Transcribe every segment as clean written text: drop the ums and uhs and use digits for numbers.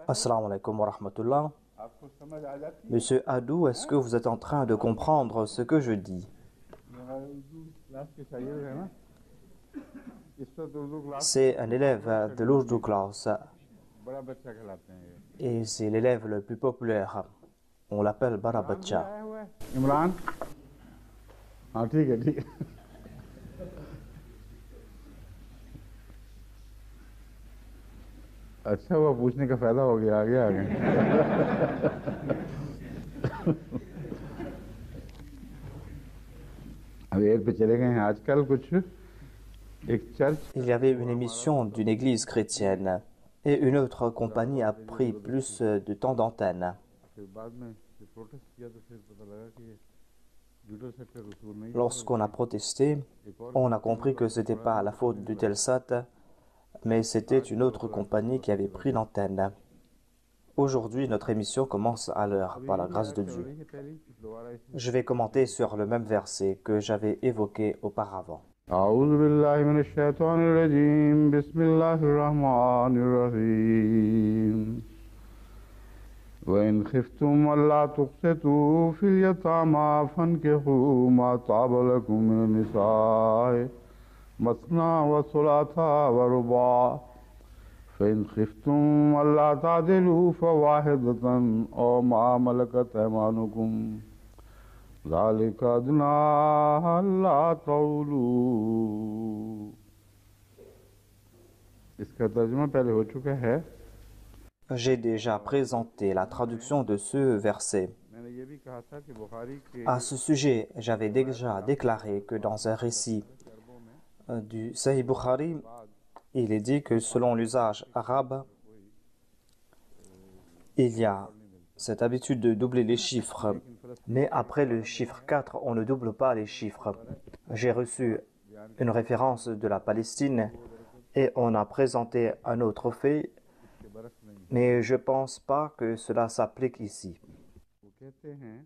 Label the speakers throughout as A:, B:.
A: Assalamu alaikum wa rahmatullah. Monsieur Adou, est-ce que vous êtes en train de comprendre ce que je dis? C'est un élève de l'Urdu class et c'est l'élève le plus populaire. On l'appelle Bara Bacha.
B: Imran हाँ ठीक है ठीक है अच्छा हुआ पूछने का फायदा हो गया आगे आगे अब एक पे चले गए हैं आजकल कुछ एक church
A: Il y avait une émission d'une église chrétienne et une autre compagnie a pris plus de temps d'antenne.
B: फिर बाद में प्रोटेस्ट किया तो फिर पता लगा कि यूट्यूब सेट का रसूल नहीं
A: Lorsqu'on a protesté, on a compris que ce n'était pas la faute du Telsat, mais c'était une autre compagnie qui avait pris l'antenne. Aujourd'hui, notre émission commence à l'heure, par la grâce de Dieu. Je vais commenter sur le même verset que j'avais évoqué auparavant.
B: أعوذ بالله من الشيطان الرجيم بسم الله الرحمن الرحيم وإن خفتم ألا تقسطوا في اليتامى فانكحوا ما طاب لكم من النساء مثنى وثلاث ورباع فإن خفتم ألا تعدلوا فواحدة أو ما ملكت أيمانكم ذلك أدنى ألا تعولوا इसका तर्जुमा पहले हो चुका है
A: J'ai déjà présenté la traduction de ce verset.
B: मैंने ये भी कहा था कि बुखारी के
A: À ce sujet, j'avais déjà déclaré que dans un récit du Sahih Bukhari, il est dit que selon l'usage arabe, il y a cette habitude de doubler les chiffres. Mais après le chiffre 4, on ne double pas les chiffres. J'ai reçu une référence de la Palestine et on a présenté un autre fait, mais je ne pense pas que cela s'applique ici.
B: वो कहते हैं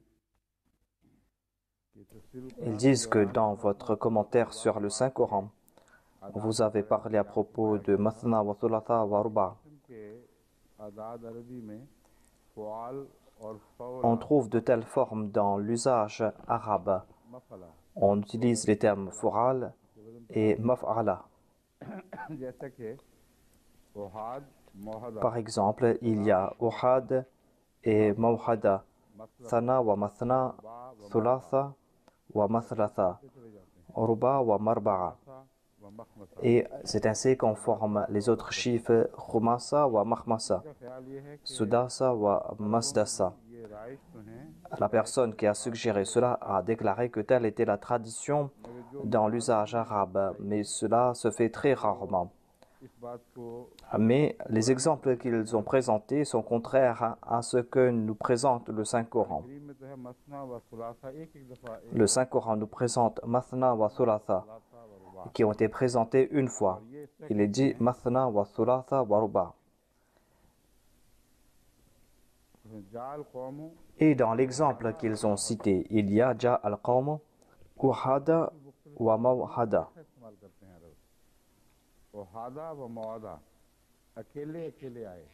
B: कि तफसीर
A: Ils disent que dans votre commentaire sur le Saint-Coran, vous avez parlé à propos de Mathna wa Thulatha wa Ruba.
B: के आदाद अरबी में फ़ुआल और
A: On trouve de telles formes dans l'usage arabe.
B: मफला
A: On utilise les termes fural et maf'ala.
B: जैसा कि ओहाद Mohda
A: Par exemple, il y a uhad et mawhada, thana wa mathna, thulatha wa mathlatha, ruba wa marba'a.
B: व मखमसा
A: Et c'est ainsi qu'on forme les autres chiffres khumasa wa mahmasa,
B: का ख्याल ये है कि
A: sudasa wa masdasa.
B: ये राइज तो हैं
A: La personne qui a suggéré cela a déclaré que telle était la tradition dans l'usage arabe, mais cela se fait très rarement.
B: इस बात को
A: Mais les exemples qu'ils ont présentés sont contraires à ce que nous présente le Saint-Coran.
B: करीम में तो है मसना व खुलासा एक दफ़ा एक
A: Le Saint-Coran nous présente Mathna wa Thulatha,
B: खुलासा व रुबा
A: qui ont été présentés une fois. Il est dit Mathna wa Thulatha wa Ruba.
B: जाल कौम
A: Et dans l'exemple qu'ils ont cité, il y a Ja al-Qawm, Uhada wa Mawhada.
B: इस्तेमाल करते हैं अरब ओहादा व मवादा अकेले अकेले आए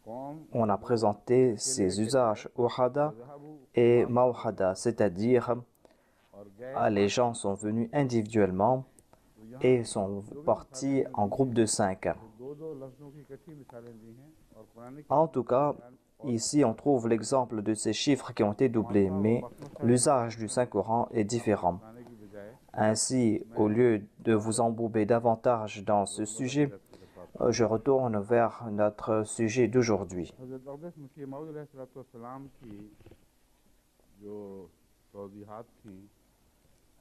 B: कौम
A: On a présenté ces usages Uhada et Mawhada, c'est-à-dire
B: और गए
A: les gens sont venus individuellement et sont partis en groupe de 5.
B: दो लफ्ज़ों की इकट्ठी मिसालें दी हैं और कुरान की
A: En tout cas, ici on trouve l'exemple de ces chiffres qui ont été doublés, mais l'usage du Saint-Coran est différent.
B: बताने की बजाय
A: Ainsi, au lieu de vous embouber davantage dans ce sujet, je retourne vers notre sujet d'aujourd'hui.
B: हज़रत अक़दस मसीह मऊद अलैहिस्सलाम की जो तौज़ीहात थी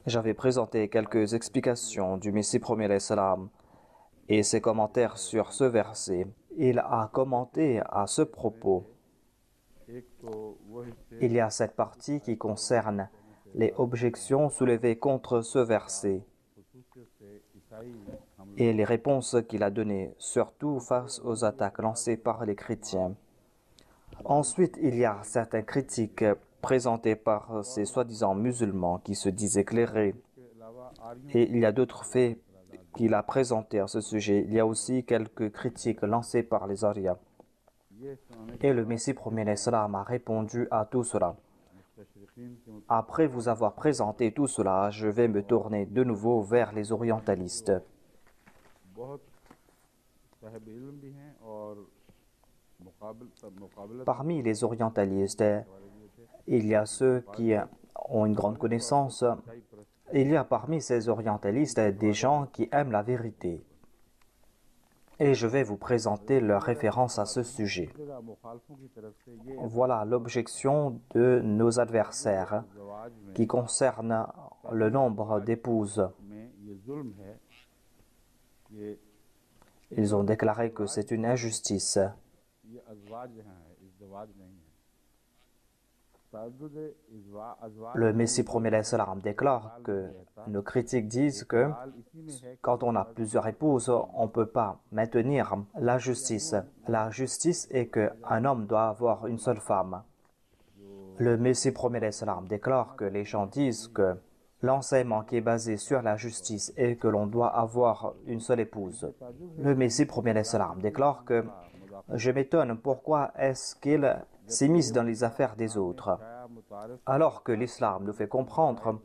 A: J'avais présenté quelques explications du Messie premier alayhi salam et ses commentaires sur ce verset. Il a commenté à ce propos.
B: एक तो वो हिस्से
A: Il y a cette partie qui concerne les objections soulevées contre ce verset
B: खसूसियत से ईसाई हमले
A: et les réponses qu'il a données, surtout face aux attaques lancées par les chrétiens. Ensuite, il y a certaines critiques présentées par ces soi-disant musulmans qui se disent éclairés.
B: के अलावा आर्यों
A: Et il y a d'autres faits qu'il a présenté à ce sujet. Il y a aussi quelques critiques lancées par les Arias.
B: ये सुनाने
A: Et le Messie premier l'Islam a répondu à tout cela.
B: मुस्तशरिकीन के
A: Après vous avoir présenté tout cela, je vais me tourner de nouveau vers les orientalistes.
B: बहुत साहिब इल्म भी हैं और मुकाबला
A: Parmi les orientalistes,
B: वाले भी थे
A: il y a ceux qui ont une grande connaissance.
B: सच्चाई परस्त
A: Il y a parmi ces orientalistes des gens qui aiment la vérité. Et je vais vous présenter leurs références à ce sujet.
B: जगह मुखालफों की तरफ से ये
A: Voilà l'objection de nos adversaires
B: जवाज में
A: qui concerne le nombre d'épouses.
B: ये जुल्म है ये
A: Ils ont déclaré que c'est une injustice.
B: ये अजवाज यहाँ है इज़्दिवाज नहीं है तअद्दुद अजवाज
A: Le Messie premier l'Islam déclare que nos critiques disent que
B: हाल इसी में है
A: quand on a plusieurs épouses, on ne peut pas maintenir la justice. La justice est qu'un homme doit avoir une seule femme. Le Messie premier l'Islam déclare que les gens disent que l'enseignement qui est basé sur la justice est que l'on doit avoir une seule épouse. Le Messie premier l'Islam déclare que je m'étonne pourquoi est-ce qu'il s'immisce dans les affaires des autres, alors que l'islam nous fait comprendre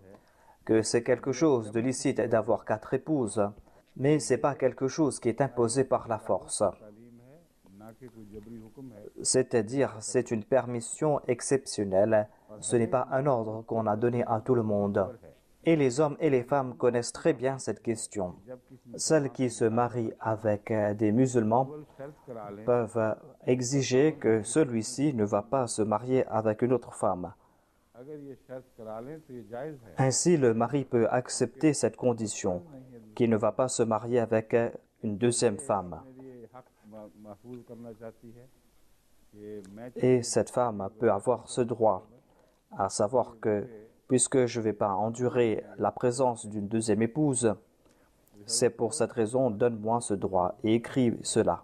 A: que c'est quelque chose de licite d'avoir 4 épouses, mais ce n'est pas quelque chose qui est imposé par la force.
B: तालीम है ना कि कोई जबरी हुक्म है
A: C'est-à-dire, c'est une permission exceptionnelle, ce n'est pas un ordre qu'on a donné à tout le monde. Et les hommes et les femmes connaissent très bien cette question.
B: जब किसी
A: Celles qui se marient avec des musulmans
B: शर्त करा लें
A: peuvent exiger que celui-ci ne va pas se marier avec une autre femme.
B: अगर ये शर्त करा लें तो ये जायज़ है
A: Ainsi, le mari peut accepter cette condition, qu'il ne va pas se marier avec une deuxième femme.
B: मेरे लिए हक महफूज करना चाहती है कि मैं
A: Et cette femme peut avoir ce droit, à savoir que, puisque je ne vais pas endurer la présence d'une deuxième épouse, c'est pour cette raison, donne-moi ce droit et écris cela.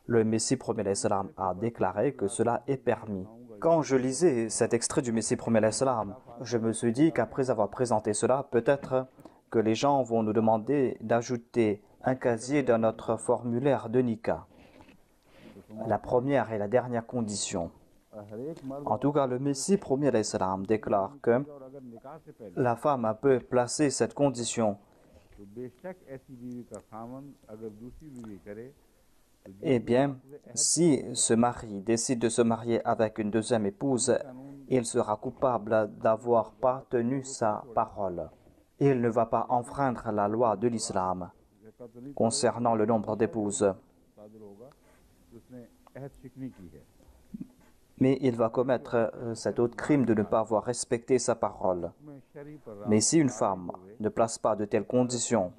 A: Le Messie premier l'Islam a déclaré que cela est permis. Quand je lisais cet extrait du Messie premier l'Islam, je me suis dit qu'après avoir présenté cela, peut-être que les gens vont nous demander d'ajouter un casier dans notre formulaire de Nika. La première et la dernière condition.
B: हर एक मर्द
A: En tout cas, le Messie premier l'Islam déclare que
B: और अगर निकाह से पहले
A: la femme peut placer cette condition.
B: तो बेशक ऐसी बीवी का खामन अगर दूसरी बीवी करे तो
A: Eh bien, si ce mari décide de se marier avec une deuxième épouse, il sera coupable d'avoir pas tenu sa parole. Il ne va pas enfreindre la loi de l'islam
B: का तो नहीं
A: concernant le nombre d'épouses,
B: सादर होगा तो उसने अहद शिकनी की है
A: mais il va commettre cet autre crime de ne pas avoir respecté sa parole.
B: मैं शरी पर
A: Mais si une femme ne place pas de telles conditions,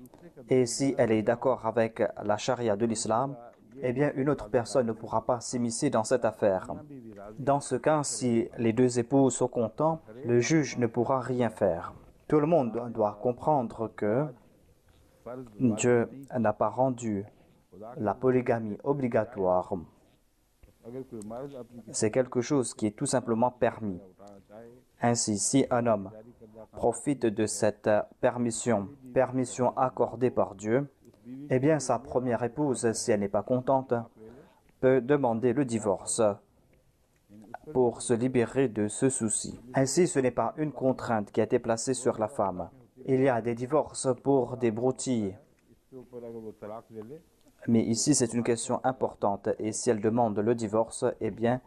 A: et si elle est d'accord avec la charia de l'islam, eh bien une autre personne ne pourra pas s'immiscer dans cette affaire.
B: बीवी राज
A: Dans ce cas, si les deux époux sont contents, le juge ne pourra rien faire. Tout le monde doit comprendre que
B: फर्ज
A: Dieu n'a pas rendu la polygamie obligatoire.
B: अगर कोई मर्द अपनी
A: C'est quelque chose qui est tout simplement permis.
B: उठाना चाहे
A: Ainsi, si un homme profite de cette permission accordée par Dieu, eh bien sa première épouse, si elle n'est pas contente, peut demander le divorce pour se libérer de ce souci. Ainsi, ce n'est pas une contrainte qui a été placée sur la femme. Il y a des divorces pour des broutilles.
B: इसके ऊपर अगर वो तलाक ले ले
A: Mais ici, c'est une question importante. Et si elle demande le divorce, eh bien,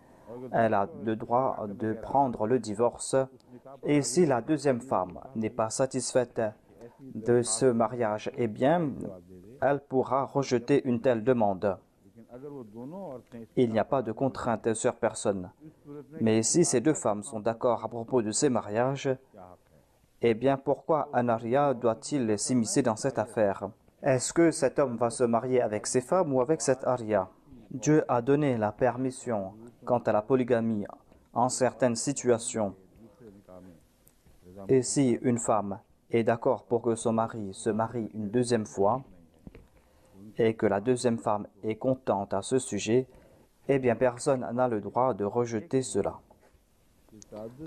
A: elle a le droit de prendre le divorce. Et si la deuxième femme n'est pas satisfaite de ce mariage, eh bien, elle pourra rejeter une telle demande.
B: लेकिन अगर वो दोनों औरतें इस
A: Il n'y a pas de contrainte sur personne.
B: सूरत में
A: Mais si ces deux femmes sont d'accord à propos de ces mariages,
B: क्या हक है
A: eh bien, pourquoi un aria doit-il s'immiscer dans cette affaire? Est-ce que cet homme va se marier avec ses femmes ou avec cette aria? Dieu a donné la permission quant à la polygamie en certaines situations.
B: दूसरे निकाह में रजा
A: Et si une femme est d'accord pour que son mari se marie une deuxième fois et que la deuxième femme est contente à ce sujet, eh bien personne n'a le droit de rejeter cela.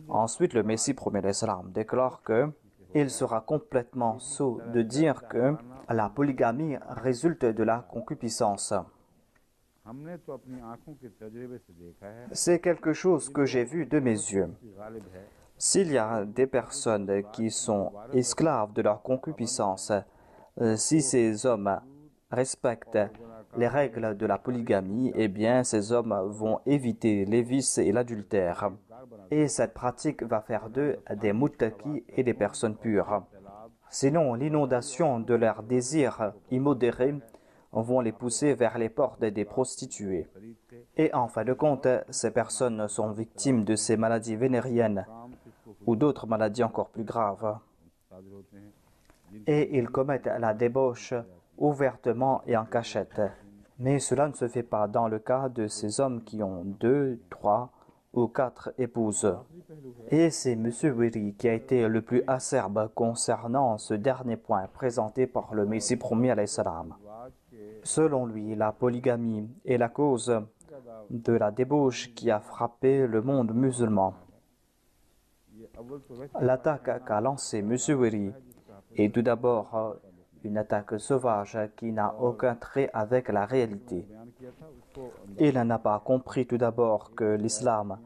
A: Ensuite, le Messie premier l'Islam déclare que il sera complètement sot de dire que La polygamie résulte de la concupiscence.
B: हमने तो अपनी आंखों के तजुर्बे से देखा है
A: C'est quelque chose que j'ai vu de mes yeux.
B: कि गालिब है
A: S'il y a des personnes qui sont esclaves de leur concupiscence, si ces hommes respectent les règles de la polygamie, eh bien ces hommes vont éviter les vices et l'adultère. Et cette pratique va faire d'eux des muttaqis et des personnes pures. Sinon, l'inondation de leurs désirs immodérés vont les pousser vers les portes des prostituées. Et en fin de compte, ces personnes sont victimes de ces maladies vénériennes ou d'autres maladies encore plus graves.
B: साजिर होते हैं
A: Et ils commettent la débauche ouvertement et en cachette. Mais cela ne se fait pas dans le cas de ces hommes qui ont 2, 3 ou 4 épouses. Et c'est M. Wiri qui a été le plus acerbe concernant ce dernier point présenté par le Messie promis alayhi salam.
B: आज के
A: Selon lui, la polygamie est la cause de la débauche qui a frappé le monde musulman.
B: ये अव्वल तो वैसे
A: L'attaque qu'a lancée M. Wiri est tout d'abord une attaque sauvage qui n'a aucun trait avec la réalité.
B: बयान किया था उसको
A: Il n'a pas compris tout d'abord que l'islam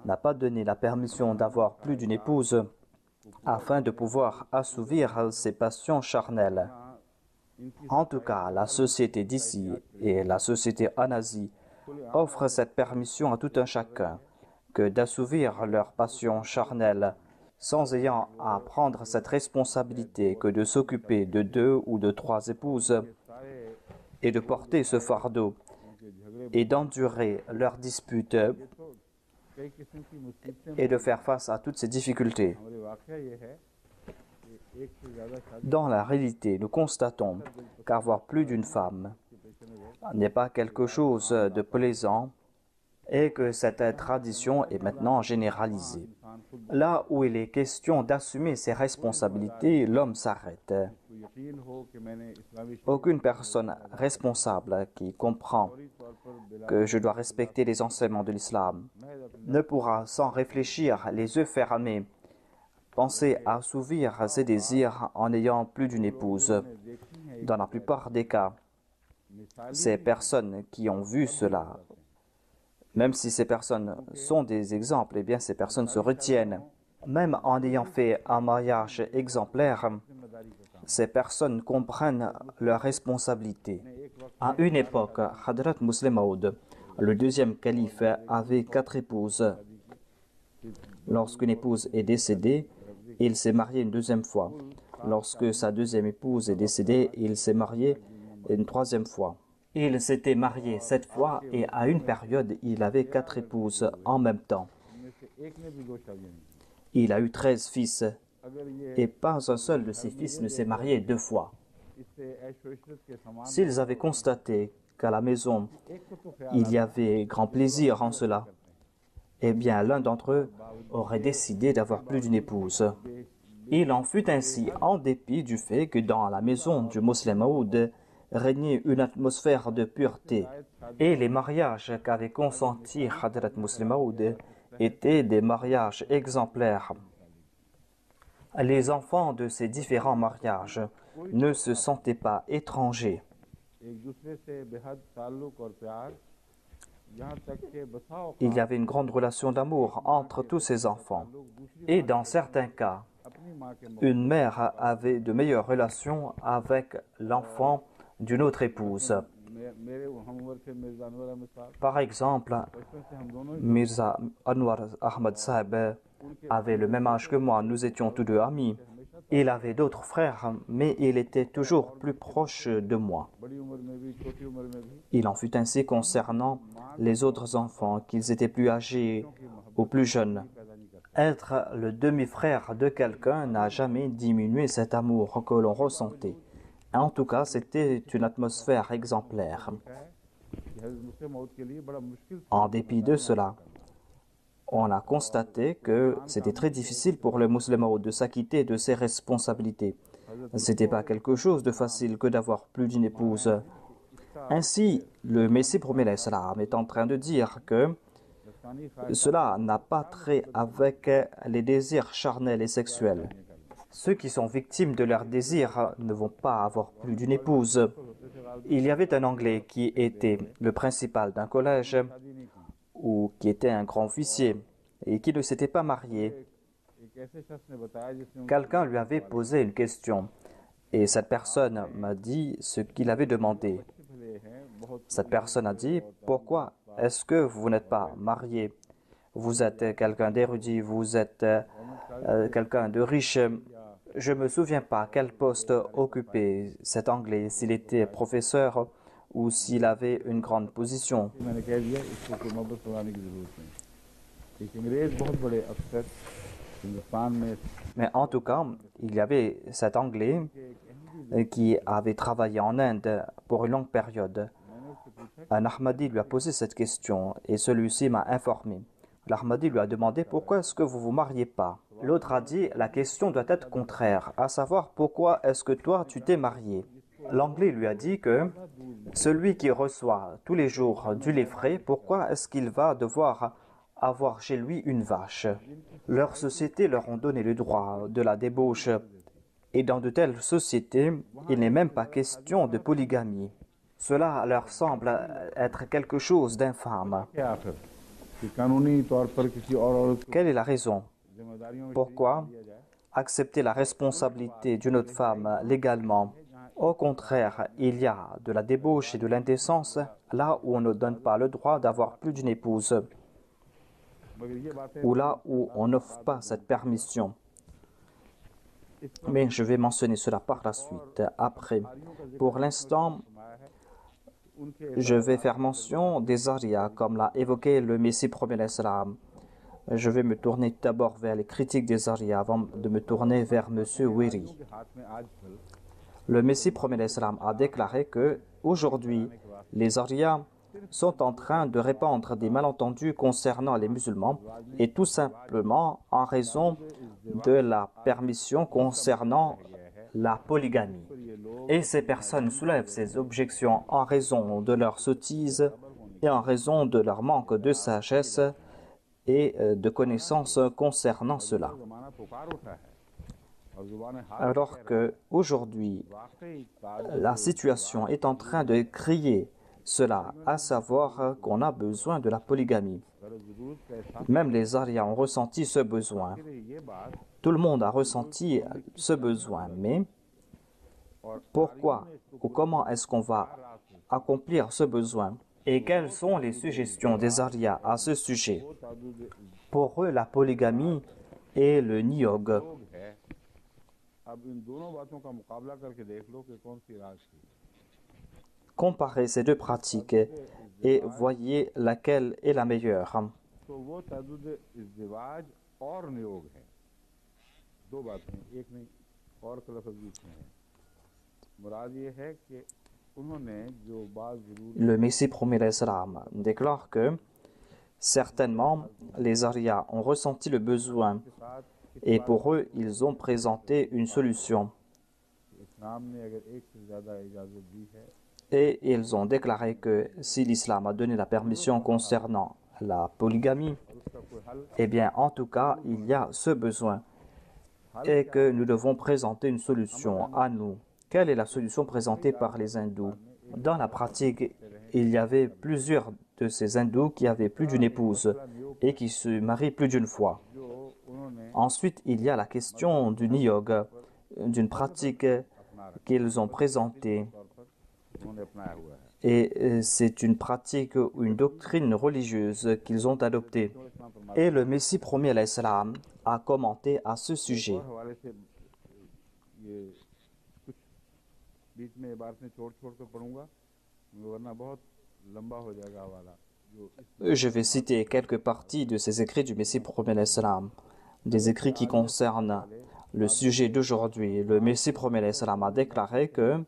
A: n'a pas donné la permission d'avoir plus d'une épouse afin de pouvoir assouvir ses passions charnelles.
B: इनकी
A: En tout cas, la société d'ici et la société en Asie offrent cette permission à tout un chacun que d'assouvir leurs passions charnelles sans ayant à prendre cette responsabilité que de s'occuper de 2 ou de 3 épouses
B: सारे
A: et de porter ce fardeau
B: उनके झगड़े
A: et d'endurer leurs disputes
B: तो कई किस्म की मुसीबतें
A: et de faire face à toutes ces difficultés.
B: हमारे वाकया ये है कि एक से ज्यादा शादी
A: Dans la réalité, nous constatons qu'avoir plus d'une femme
B: के पेशे में बहुत
A: n'est pas quelque chose de plaisant et que cette tradition est maintenant généralisée.
B: इंसान खुद
A: Là où il est question d'assumer ses responsabilités, l'homme s'arrête.
B: को यकीन हो कि मैंने इस्लामी
A: Aucune personne responsable qui comprend
B: Shauri तौर पर बिला
A: que je dois respecter les enseignements de l'islam
B: महज अपने
A: ne pourra, sans réfléchir, les yeux fermés, penser à assouvir ses désirs en ayant plus d'une épouse.
B: देखी है
A: Dans la plupart des cas,
B: मिसाल
A: ces personnes qui ont vu cela, même si ces personnes sont des exemples, eh bien ces personnes se retiennent. Même en ayant fait un mariage exemplaire,
B: जिम्मेदारी का काम
A: ces personnes comprennent leurs responsabilités.
B: एक वक्त
A: À une époque, Hadrat Muslim Maud, le deuxième calife, avait 4 épouses. Lorsqu'une épouse est décédée, il s'est marié une deuxième fois. Lorsque sa deuxième épouse est décédée, il s'est marié une troisième fois. Il s'était marié 7 fois et à une période, il avait 4 épouses en même temps.
B: उनमें से एक ने भी 2 शादियां नहीं
A: Il a eu 13 fils
B: अगर ये
A: et pas un seul de ses fils ne s'est marié 2 fois.
B: इससे ऐश व इशरत के समान
A: S'ils avaient constaté qu'à la maison,
B: एक को तो ख्याल
A: il y avait grand plaisir en cela, eh bien l'un d'entre eux aurait décidé d'avoir plus d'une épouse. Il en fut ainsi en dépit du fait que dans la maison du Muslim Maud régnait une atmosphère de pureté et les mariages qu'avait consentis Hadrat Muslim Maud étaient des mariages exemplaires. Les enfants de ces différents mariages ne se sentaient pas étrangers.
B: एक दूसरे से बेहद ताल्लुक और प्यार यहाँ तक के बसा औकात
A: Il y avait une grande relation d'amour entre tous ces enfants.
B: लोग दूसरी
A: Et dans certains cas,
B: अपनी माँ के
A: une mère avait de meilleures relations avec l'enfant d'une autre épouse.
B: मेरे हम उम्र के मिर्जा अनवर अहमद साहब
A: Par exemple,
B: बचपन से हम दोनों ही
A: Mirza Anwar Ahmad Sahib avait le même âge que moi, nous étions tous deux amis. Il avait d'autres frères, mais il était toujours plus proche de moi.
B: बड़ी उम्र में भी छोटी उम्र में भी
A: Il en fut ainsi concernant les autres enfants, qu'ils étaient plus âgés ou plus jeunes.
B: पैदा नहीं करता
A: Être le demi-frère de quelqu'un n'a jamais diminué cet amour que l'on ressentait. En tout cas, c'était une atmosphère exemplaire.
B: है कि हज़रत मुस्लिम मौद के लिए बड़ा मुश्किल था
A: En dépit de cela, on a constaté que c'était très difficile pour le musulman de s'acquitter de ses responsabilités. C'était pas quelque chose de facile que d'avoir plus d'une épouse. Ainsi, le Messie promis l'Islam est en train de dire que
B: नफसानी ख्वाहिश
A: cela n'a pas trait avec les désirs charnels et sexuels. Ceux qui sont victimes de leur désir ne vont pas avoir plus d'une épouse. Il y avait un Anglais qui était le principal d'un collège ou qui était un grand officier et qui ne s'était pas marié. Quelqu'un lui avait posé une question et cette personne m'a dit ce qu'il avait demandé. Cette personne a dit « Pourquoi est-ce que vous n'êtes pas marié? Vous êtes quelqu'un d'érudit, vous êtes quelqu'un de riche. » Je ne me souviens pas quel poste occupait cet Anglais, s'il était professeur ou s'il avait une grande position. Mais en tout cas, il y avait cet Anglais qui avait travaillé en Inde pour une longue période. Un Ahmadi lui a posé cette question et celui-ci m'a informé. L'Ahmadi lui a demandé « Pourquoi est-ce que vous ne vous mariez pas ?» L'autre a dit « La question doit être contraire, à savoir pourquoi est-ce que toi tu t'es marié ?» L'Anglais lui a dit que celui qui reçoit tous les jours du lait frais, pourquoi est-ce qu'il va devoir avoir chez lui une vache? Leurs sociétés leur ont donné le droit de la débauche et dans de telles sociétés, il n'est même pas question de polygamie. Cela leur semble être quelque chose d'infâme. Quelle est la raison? Pourquoi accepter la responsabilité d'une autre femme légalement? Au contraire, il y a de la débauche et de l'indécence là où on ne donne pas le droit d'avoir plus d'une épouse, ou là où on n'offre pas cette permission. Mais je vais mentionner cela par la suite, après. Pour l'instant, je vais faire mention des arias, comme l'a évoqué le Messie premier l'Islam. Je vais me tourner d'abord vers les critiques des arias avant de me tourner vers M. Wiri. Le Messie premier l'Islam a déclaré que aujourd'hui, les arias sont en train de répandre des malentendus concernant les musulmans et tout simplement en raison de la permission concernant la polygamie. Et ces personnes soulèvent ces objections en raison de leur sottise et en raison de leur manque de sagesse et de connaissances concernant cela. Alors qu'aujourd'hui, la situation est en train de crier cela, à savoir qu'on a besoin de la polygamie. Même les arias ont ressenti ce besoin. Tout le monde a ressenti ce besoin, mais pourquoi ou comment est-ce qu'on va accomplir ce besoin? Et quelles sont les suggestions des arias à ce sujet? Pour eux, la polygamie est le niyog. Comparez ces deux pratiques et voyez laquelle est la meilleure. Le Messie premier l'Islam déclare que certainement les arias ont ressenti le besoin et pour eux ils ont présenté une solution. Et ils ont déclaré que si l'islam a donné la permission concernant la polygamie, eh bien en tout cas il y a ce besoin et que nous devons présenter une solution à nous. Quelle est la solution présentée par les hindous? Dans la pratique, il y avait plusieurs de ces hindous qui avaient plus d'une épouse et qui se marient plus d'une fois. Ensuite, il y a la question du niyog, d'une pratique qu'ils ont présentée. Et c'est une pratique ou une doctrine religieuse qu'ils ont adoptée. Et le Messie premier l'Islam a commenté à ce sujet. Je vais citer quelques parties de ces écrits du Messie premier l'Islam, des écrits qui concernent le sujet d'aujourd'hui. Le Messie premier l'Islam a déclaré que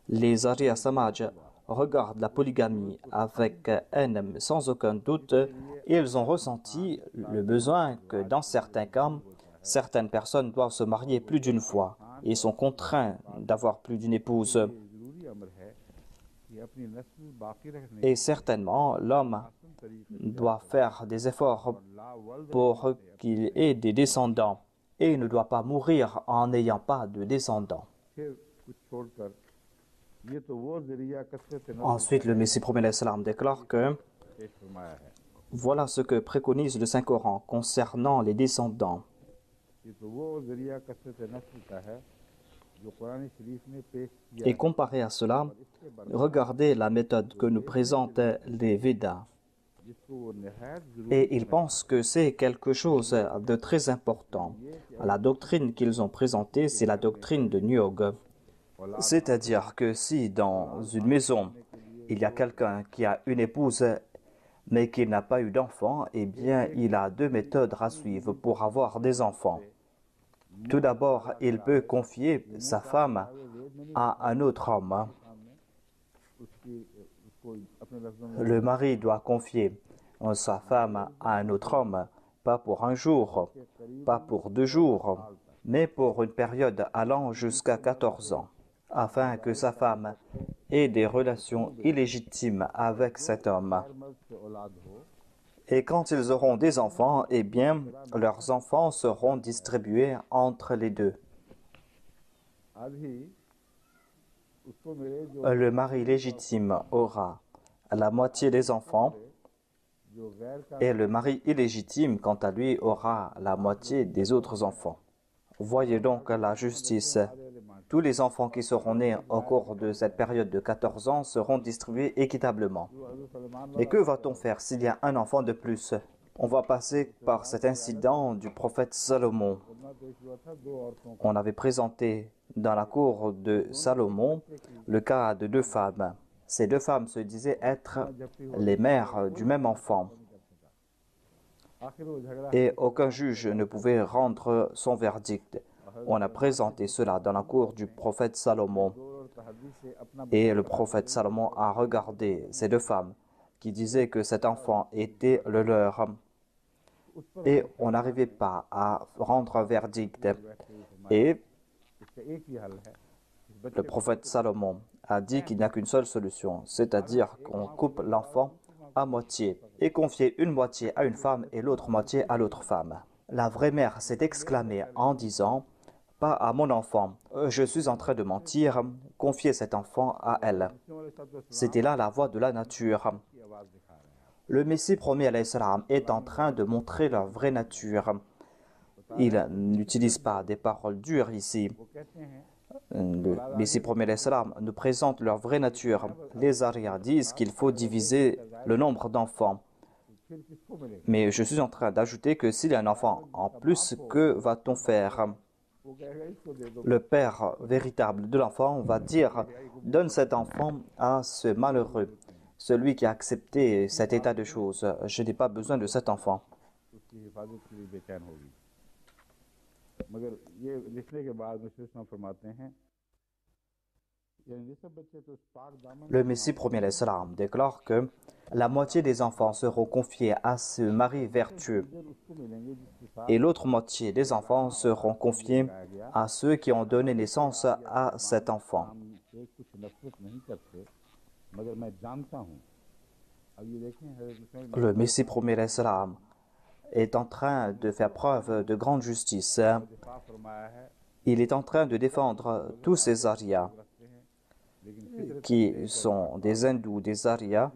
A: les Arya Samaj regardent la polygamie avec haine sans aucun doute et ils ont ressenti le besoin que dans certains cas, certaines personnes doivent se marier plus d'une fois et sont contraints d'avoir plus d'une épouse. Et certainement, l'homme doit faire des efforts pour qu'il ait des descendants. et il ne doit pas mourir en n'ayant pas de descendants.
B: फिर कुछ छोड़कर ये तो वो जरिया कसरत नस्ल
A: Ensuite, le Messie promet l'Islam déclare que
B: पेश फरमाया है।
A: voilà ce que préconise le Saint-Coran concernant les descendants.
B: ये तो वो जरिया कसरत नस्ल का है जो कुरान शरीफ ने पेश किया
A: Et
B: है।
A: comparé à cela,
B: और इसके बरखलाफ
A: regardez la méthode que nous présentent les Védas.
B: जिसको वो निहायत जरूर
A: Et ils pensent que c'est quelque chose de très important. La doctrine qu'ils ont présentée, c'est la doctrine de Nyog. C'est-à-dire que si dans une maison, il y a quelqu'un qui a une épouse mais qui n'a pas eu d'enfant, eh bien, il a deux méthodes à suivre pour avoir des enfants. Tout d'abord, il peut confier sa femme à un autre homme. Le mari doit confier sa femme à un autre homme, pas pour un jour, pas pour 2 jours, mais pour une période allant jusqu'à 14 ans, afin que sa femme ait des relations illégitimes avec cet homme. Et quand ils auront des enfants, eh bien, leurs enfants seront distribués entre les deux. Le mari légitime aura la moitié des enfants et le mari illégitime, quant à lui, aura la moitié des autres enfants. Voyez donc la justice. Tous les enfants qui seront nés au cours de cette période de 14 ans seront distribués équitablement. Mais que va-t-on faire s'il y a un enfant de plus? On va passer par cet incident du prophète Salomon. On avait présenté dans la cour de Salomon le cas de 2 femmes. Ces 2 femmes se disaient être les mères du même enfant. Et aucun juge ne pouvait rendre son verdict. On a présenté cela dans la cour du prophète Salomon. Et le prophète Salomon a regardé ces 2 femmes qui disaient que cet enfant était le leur. Et on n'arrivait pas à rendre un verdict. Et le prophète Salomon a dit qu'il n'y a qu'une seule solution, c'est-à-dire qu'on coupe l'enfant à moitié et confier une moitié à une femme et l'autre moitié à l'autre femme. La vraie mère s'est exclamée en disant « Pas à mon enfant, je suis en train de mentir, confiez cet enfant à elle. » C'était là la voix de la nature. Le Messie promis alayhi salam est en train de montrer leur vraie nature. Il n'utilise pas des paroles dures ici. Le Messie promis alayhi salam nous présente leur vraie nature. Les Arias disent qu'il faut diviser le nombre d'enfants. Mais je suis en train d'ajouter que s'il y a un enfant en plus, que va-t-on faire? Le père véritable de l'enfant va dire « Donne cet enfant à ce malheureux, celui qui a accepté cet état de choses. Je n'ai pas besoin de cet enfant. » Le Messie premier l'Islam déclare que la moitié des enfants seront confiés à ce mari vertueux et l'autre moitié des enfants seront confiés à ceux qui ont donné naissance à cet enfant. Le Messie premier l'Islam est en train de faire preuve de grande justice. Il est en train de défendre tous ces Arias qui sont des hindous, des Arias,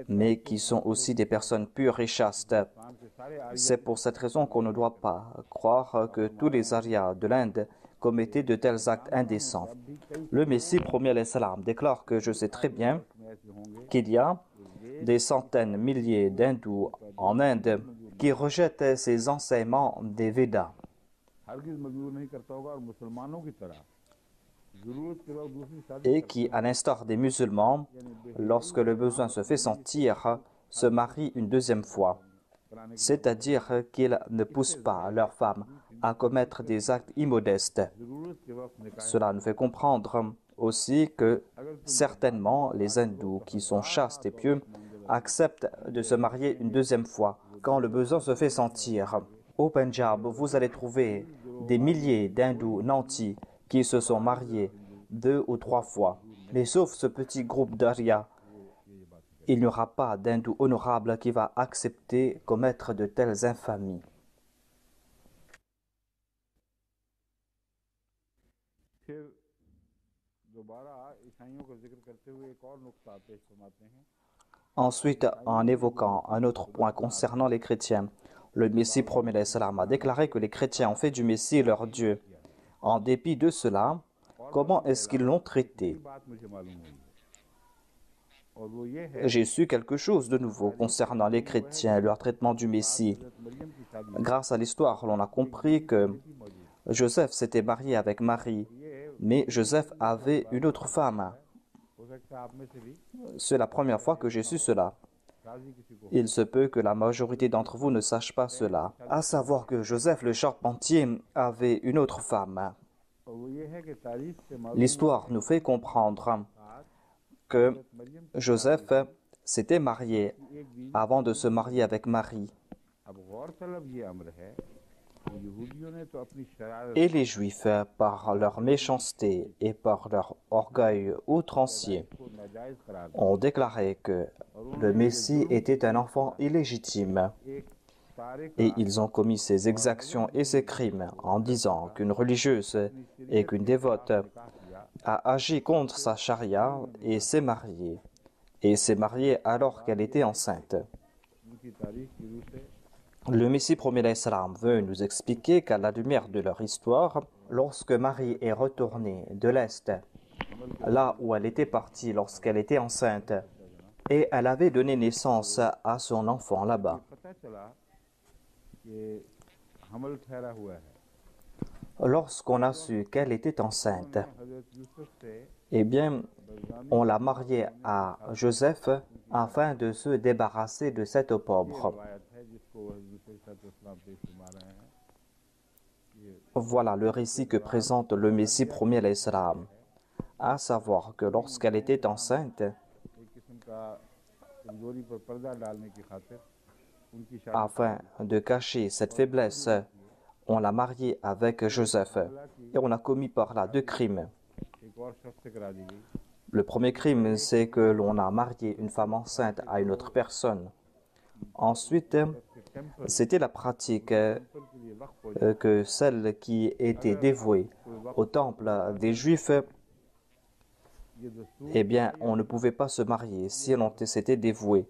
A: mais qui sont aussi des personnes pures et chastes. C'est pour cette raison qu'on ne doit pas croire que tous les Arias de l'Inde commettaient de tels actes indécents. Le Messie premier l'Islam déclare que je sais très bien qu'il y a des centaines, milliers d'hindous en Inde qui rejettent ces enseignements des Védas. Et qui, à l'instar des musulmans, lorsque le besoin se fait sentir, se marient une deuxième fois. C'est-à-dire qu'ils ne poussent pas leurs femmes à commettre des actes immodestes. Cela nous fait comprendre aussi que certainement les hindous qui sont chastes et pieux acceptent de se marier une deuxième fois quand le besoin se fait sentir. Au Pendjab, vous allez trouver des milliers d'hindous nantis qui se sont mariés 2 ou 3 fois. Mais sauf ce petit groupe d'Arias, il n'y aura pas d'hindou honorable qui va accepter commettre de telles infamies.
B: फिर दोबारा ईसाइयों का जिक्र करते हुए एक और नुक्ता पेश फरमाते हैं।
A: Ensuite, en évoquant un autre point concernant les chrétiens, le Messie promet l'Islam a déclaré que les chrétiens ont fait du Messie leur Dieu. En dépit de cela, comment est-ce qu'ils l'ont traité?
B: बात मुझे मालूम हुई है और वो ये है
A: J'ai su quelque chose de nouveau concernant les chrétiens et leur traitement du Messie.
B: Maryam की शादी
A: Grâce à l'histoire, l'on a compris que Joseph s'était marié avec Marie, mais Joseph avait une autre femme.
B: हो सकता है आप में से भी
A: C'est la première fois que j'ai su cela.
B: राजी किसी को
A: Il se peut que la majorité d'entre vous ne sache pas cela, à savoir que Joseph le charpentier avait une autre femme.
B: और वो ये है कि तारीख से मालूम
A: L'histoire nous fait comprendre que
B: Maryam
A: Joseph s'était marié
B: एक बीवी
A: avant de se marier avec Marie.
B: अब गौर तलब ये अम्र है कि यहूदियों ने तो अपनी शरारत
A: Et les Juifs, par leur méchanceté et par leur orgueil outrancier,
B: को नाजायज करार
A: ont déclaré que le Messie était un enfant illégitime.
B: एक सारे
A: Et ils ont commis ces exactions et ces crimes en disant qu'une religieuse et qu'une dévote a agi contre sa charia et s'est mariée. Et s'est mariée alors qu'elle était enceinte.
B: उनकी तारीख की रूह से
A: Le Messie promet l'Islam veut nous expliquer qu'à la lumière de leur histoire, lorsque Marie est retournée de l'Est, là où elle était partie lorsqu'elle était enceinte, et elle avait donné naissance à son enfant là-bas.
B: पता चला कि हमल ठहरा हुआ है
A: Lorsqu'on a su qu'elle était enceinte,
B: हजरत यूसुफ से
A: eh bien, on l'a mariée à Joseph afin de se débarrasser de cette opprobre.
B: रवायत है जिसको हजरत इस्लाम पेश फरमा रहे हैं
A: Voilà le récit que présente le Messie premier l'Islam, à savoir que lorsqu'elle était enceinte,
B: एक किस्म का कमजोरी पर पर्दा डालने की खातिर उनकी शादी
A: afin de cacher cette faiblesse, on l'a mariée avec Joseph et on a commis par là deux crimes.
B: एक और शख्स से करा दी गई
A: Le premier crime, c'est que l'on a marié une femme enceinte à une autre personne. Ensuite,
B: temple
A: c'était la pratique
B: के लिए वक्फ हो
A: que celles qui étaient dévouées au temple des Juifs,
B: ये दस्तूर
A: eh bien, on ne pouvait pas se marier si l'on s'était dévoué.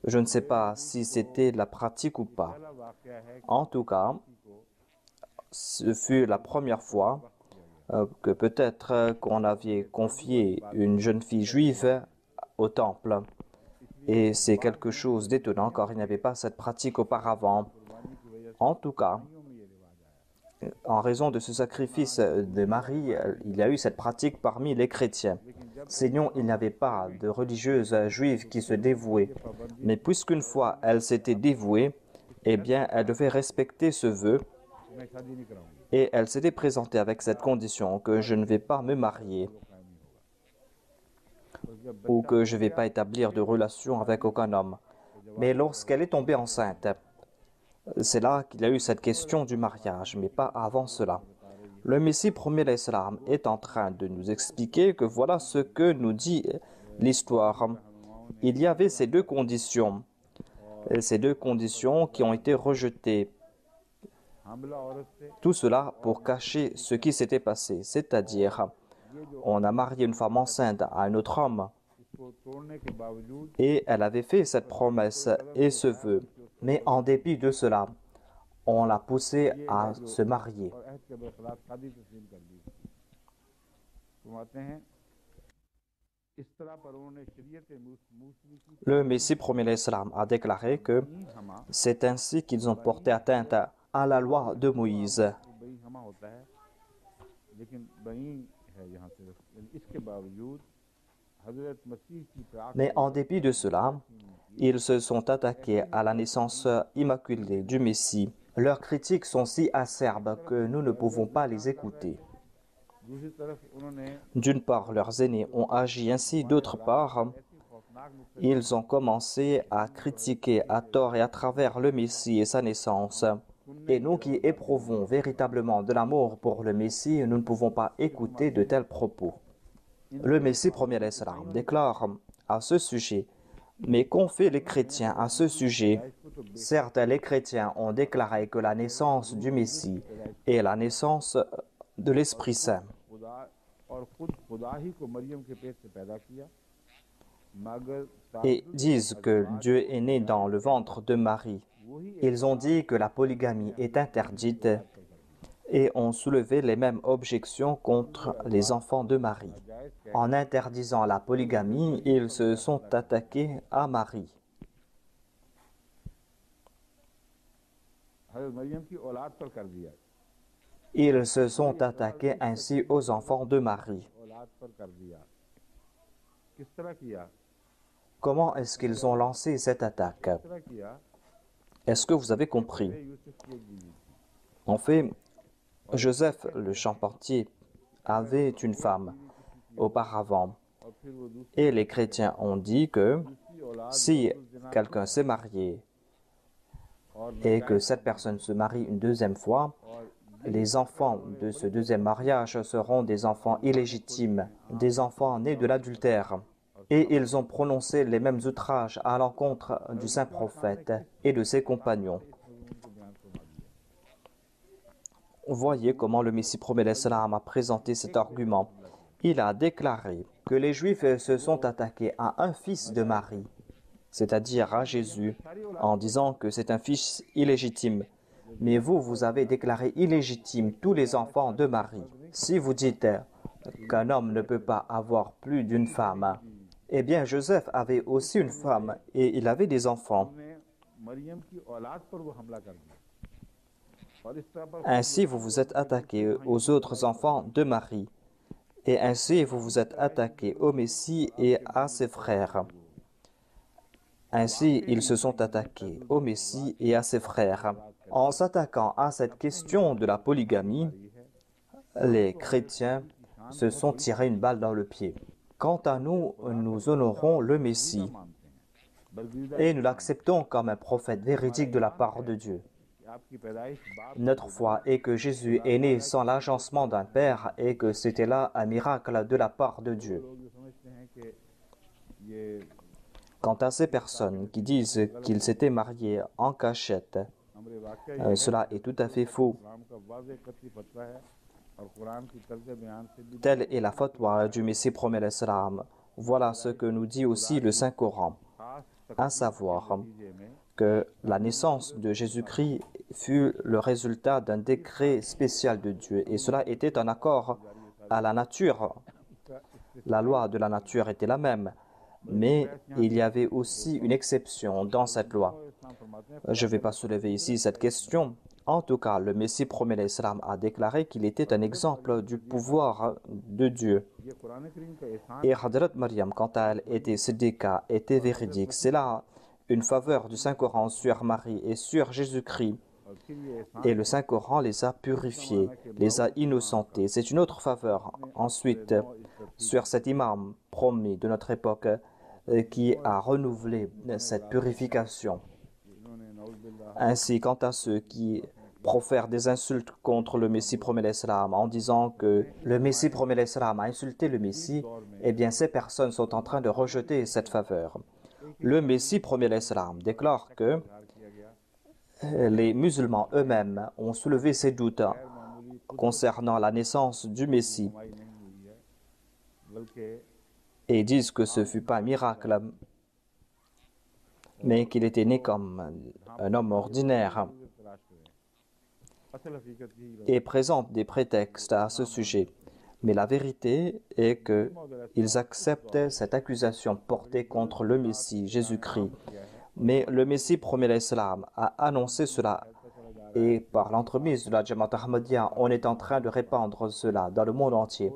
A: Je ne sais pas si c'était la pratique ou pas.
B: पहला वाकया है कि
A: En tout cas, ce fut la première fois que peut-être qu'on avait confié une jeune fille juive au temple. Et c'est quelque chose d'étonnant car il n'y avait pas cette pratique auparavant.
B: कुर्बानी की वजह
A: En tout cas,
B: से में ये रिवाज आया
A: en raison de ce sacrifice de Marie, il y a eu cette pratique parmi les chrétiens. Sinon, il n'y avait pas de religieuses juives qui se dévouaient. Mais puisqu'une fois elle s'était dévouée, eh bien, elle devait respecter ce vœu
B: मैं शादी नहीं कराऊंगी
A: et elle s'était présentée avec cette condition que je ne vais pas me marier
B: वो कायम नहीं होगा और जब
A: ou que je ne vais pas établir de relation avec aucun homme. Mais lorsqu'elle est tombée enceinte, c'est là qu'il y a eu cette question du mariage, mais pas avant cela. Le Messie premier l'Islam est en train de nous expliquer que voilà ce que nous dit l'histoire. Il y avait ces deux conditions qui ont été rejetées.
B: हामिला औरत से
A: Tout cela pour cacher ce qui s'était passé, c'est-à-dire on a marié une femme enceinte à un autre homme
B: इसको तोड़ने के बावजूद
A: et elle avait fait cette promesse et ce vœu. Mais en dépit de cela, on l'a poussée à se marier.
B: और अहद के बरखिलाफ शादी तस्लीम कर दी फरमाते हैं इस तरह पर उन्होंने शरीयत मूसवी की
A: Le Messie premier l'Islam a déclaré que
B: बई हमा
A: c'est ainsi qu'ils ont porté atteinte à la loi de Moïse.
B: बई हमा होता है लेकिन बई है यहाँ से इसके बावजूद हजरत मसीह की प्राक
A: Mais en dépit de cela, ils se sont attaqués à la naissance immaculée du Messie. Leurs critiques sont si acerbes que nous ne pouvons pas les écouter.
B: दूसरी तरफ उन्होंने
A: D'une part, leurs aînés ont agi ainsi, d'autre part,
B: ऐसी खौफनाक मुख्तलिफ
A: ils ont commencé à critiquer à tort et à travers le Messie et sa naissance. Et nous qui éprouvons véritablement de l'amour pour le Messie, nous ne pouvons pas écouter de tels propos. Le Messie premier l'Islam déclare à ce sujet, mais qu'ont fait les chrétiens à ce sujet? Certes, les chrétiens ont déclaré que la naissance du Messie est la naissance de l'Esprit Saint.
B: खुदा और खुद खुदा ही को मरियम के पेट से पैदा किया मगर
A: et disent que Dieu est né dans le ventre de Marie. Ils ont dit que la polygamie est interdite et ont soulevé les mêmes objections contre les enfants de Marie. En interdisant la polygamie, ils se sont attaqués à Marie.
B: हज़रत मरियम की औलाद पर कर दिया
A: Ils se sont attaqués ainsi aux enfants de Marie.
B: औलाद पर कर दिया किस तरह किया
A: Comment est-ce qu'ils ont lancé cette attaque?
B: किस तरह किया
A: Est-ce que vous avez compris?
B: Yusuf की एक बीवी
A: En fait, Joseph, le charpentier, avait une femme auparavant.
B: और फिर वो
A: Et les chrétiens ont dit que
B: दूसरी औलाद
A: si quelqu'un s'est marié
B: और
A: et que cette personne se marie une deuxième fois, les enfants de ce deuxième mariage seront des enfants illégitimes, des enfants nés de l'adultère. Et ils ont prononcé les mêmes outrages à l'encontre du saint prophète et de ses compagnons. Voyez comment le Messie promet l'Islam a présenté cet argument. Il a déclaré que les Juifs se sont attaqués à un fils de Marie, c'est-à-dire à Jésus, en disant que c'est un fils illégitime. Mais vous, vous avez déclaré illégitime tous les enfants de Marie. Si vous dites qu'un homme ne peut pas avoir plus d'une femme, eh bien Joseph avait aussi une femme et il avait des enfants.
B: ने मरियम की औलाद पर वो हमला कर दिया और इस तरह पर
A: Ainsi, vous vous êtes attaqué aux autres enfants de Marie. Et ainsi, vous vous êtes attaqué au Messie et à ses frères. Ainsi, ils se sont attaqués au Messie et à ses frères. En s'attaquant à cette question de la polygamie, les chrétiens se sont tirés une balle dans le pied. Quant à nous, nous honorons le Messie et nous l'acceptons comme un prophète véridique de la part de Dieu.
B: आपकी पैदाइश बाप
A: Notre foi est que Jésus est né sans l'agencement d'un père et que c'était là un miracle de la part de Dieu.
B: लोग ये समझते हैं कि ये
A: Quant à ces personnes qui disent qu'ils s'étaient mariés en cachette,
B: हमारे वाक्य
A: cela est tout à fait faux.
B: इस्लाम का वाज़ेह कतई फतवा है और कुरान की तर्ज बयान से भी
A: Telle est la fatwa du Messie promet l'Islam. Voilà ce que nous dit aussi le Saint-Coran,
B: खास
A: à savoir
B: नतीजे में
A: que la naissance de Jésus-Christ fut le résultat d'un décret spécial de Dieu et cela était en accord à la nature. La loi de la nature était la même, mais il y avait aussi une exception dans cette loi.
B: इस्लाम फरमाते हैं
A: Je ne vais pas soulever ici cette question. En tout cas, le Messie promet l'Islam a déclaré qu'il était un exemple du pouvoir de Dieu.
B: ये कुरान करीम का एहसान
A: Et Hadrat Maryam, quant à elle, était siddiqa, était véridique. C'est là une faveur du Saint-Coran sur Marie et sur Jésus-Christ.
B: और फिर ये एहसान
A: Et le Saint-Coran les a purifiés, les a innocentés. C'est une autre faveur. Ensuite, sur cet imam promis de notre époque qui a renouvelé cette purification.
B: इन्होंने नौज़ुबिल्लाह
A: Ainsi, quant à ceux qui profèrent des insultes contre le Messie promet l'Islam en disant que le Messie promet l'Islam a insulté le Messie, eh bien ces personnes sont en train de rejeter cette faveur. Le Messie promet l'Islam déclare que les musulmans eux-mêmes ont soulevé ces doutes concernant la naissance du Messie
B: कमाई नहीं हुई है बल्कि
A: et disent que ce ne fut pas un miracle, mais qu'il était né comme un homme ordinaire
B: तलाश करें असल हकीकत यही
A: et présentent des prétextes à ce sujet. Mais la vérité est qu'ils acceptent cette accusation portée contre le Messie, Jésus-Christ. Mais le Messie promet l'Islam a annoncé cela et par l'entremise de la Jamaat Ahmadiyya, on est en train de répandre cela dans le monde entier,